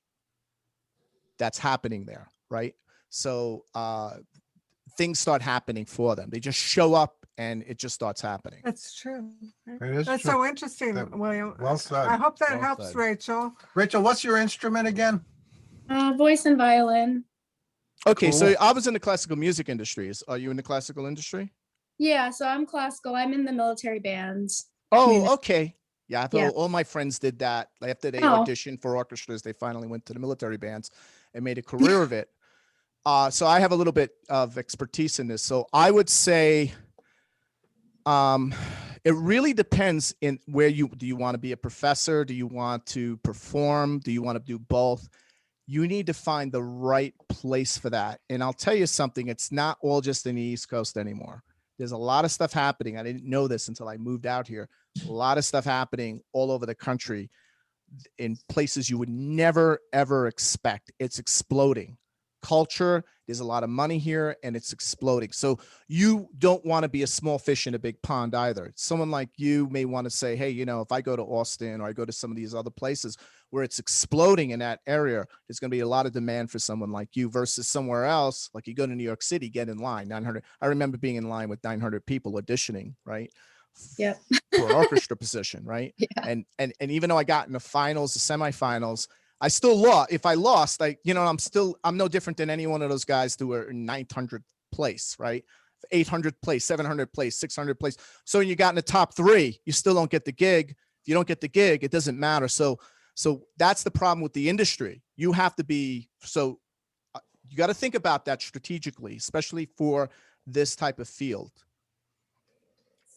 that's happening there. Right. So, things start happening for them. They just show up and it just starts happening. That's true. That's true. So interesting, William. Well said. I hope that helps, Rachel. Rachel, what's your instrument again? Voice and violin. Okay, Cool. so I was in the classical music industry. Are you in the classical industry? Yeah, so I'm classical. I'm in the military bands. Oh, okay. Yeah, I thought Yeah. all my friends did that. After they Oh. auditioned for orchestras, they finally went to the military bands and made a career of it. So I have a little bit of expertise in this. So I would say it really depends in where do you want to be a professor? Do you want to perform? Do you want to do both? You need to find the right place for that. And I'll tell you something, it's not all just in the East Coast anymore. There's a lot of stuff happening. I didn't know this until I moved out here. A lot of stuff happening all over the country in places you would never, ever expect. It's exploding. Culture, There's a lot of money here and it's exploding. So you don't want to be a small fish in a big pond either. Someone like you may want to say, hey, you know, if I go to Austin or I go to some of these other places where it's exploding in that area, there's going to be a lot of demand for someone like you versus somewhere else. Like you go to New York City, get in line, 900. I remember being in line with 900 people auditioning, right? Yeah. For an orchestra position, right? Yeah. And even though I got in the finals, the semifinals, I still lost. If I lost, I'm no different than any one of those guys who were in 900th place, right? 800th place, 700th place, 600th place. So when you got in the top 3, you still don't get the gig. If you don't get the gig, it doesn't matter. So that's the problem with the industry. You have to be, you got to think about that strategically, especially for this type of field.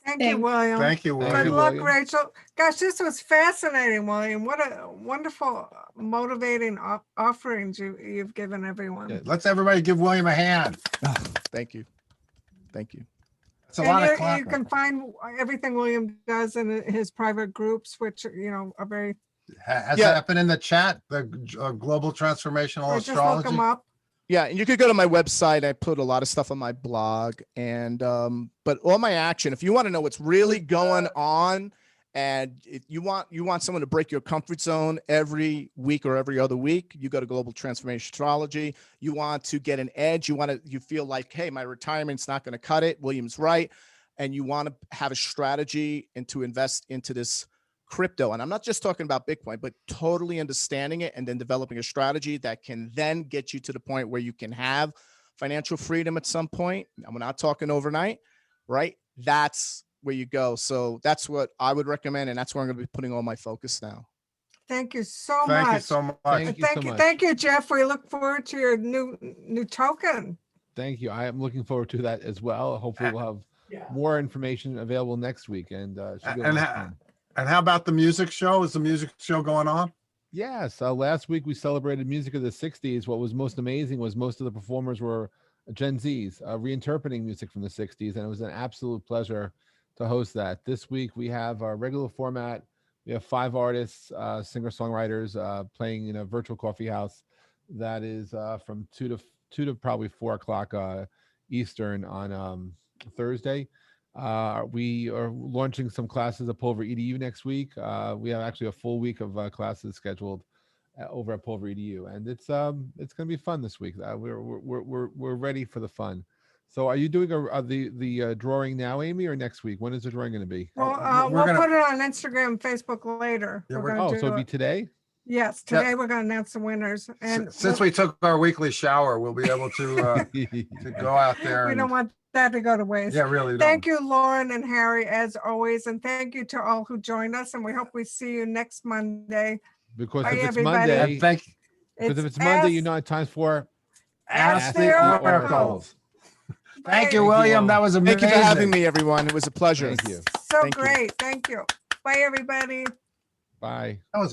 Thank you, William. Thank you, William. Good luck, Rachel. Gosh, this was fascinating, William. What a wonderful, motivating offerings you've given everyone. Yeah, let's everybody give William a hand. Oh, thank you. Thank you. That's a lot of You clapping. can find everything William does in his private groups, which, are very. Has that been in the chat? The Global Transformational Just look Astrology? them up. Yeah, and you could go to my website. I put a lot of stuff on my blog, and but all my action. If you want to know what's really going on, and if you want someone to break your comfort zone every week or every other week, you go to Global Transformation Astrology. You want to get an edge. You feel like, hey, my retirement's not going to cut it. William's right, and you want to have a strategy and to invest into this crypto. And I'm not just talking about Bitcoin, but totally understanding it and then developing a strategy that can then get you to the point where you can have financial freedom at some point. I'm not talking overnight, right? That's where you go. So that's what I would recommend. And that's where I'm going to be putting all my focus now. Thank you so much. Thank you so much. Thank you, Jeff. We look forward to your new token. Thank you. I am looking forward to that as well. Hopefully we'll have more information available next week. And and how about the music show? Is the music show going on? Yes. Last week we celebrated music of the 60s. What was most amazing was most of the performers were Gen Zs, reinterpreting music from the 60s. And it was an absolute pleasure to host that. This week we have our regular format. We have 5 artists, singer-songwriters playing in a virtual coffee house that is from 2 to probably 4 o'clock Eastern on Thursday. We are launching some classes at Pulver EDU next week. We have actually a full week of classes scheduled over at Pulver EDU, and it's going to be fun this week. We're ready for the fun. So, are you doing the drawing now, Amy, or next week? When is the drawing going to be? Well, we'll put it on Instagram, Facebook later. Yeah, so it'll be today. Yes, today we're going to announce the winners. And since we took our weekly shower, we'll be able to go out there. We don't want that to go to waste. Yeah, really. Thank you, Lauren and Harry, as always, and thank you to all who joined us. And we hope we see you next Monday. Because Bye, if it's everybody. Monday, because if it's Monday, you know, time's for Ask the Oracles. Thank you, William. That was amazing. Thank you for having me, everyone. It was a pleasure. Thank you. So great. Thank you. Bye, everybody. Bye. That was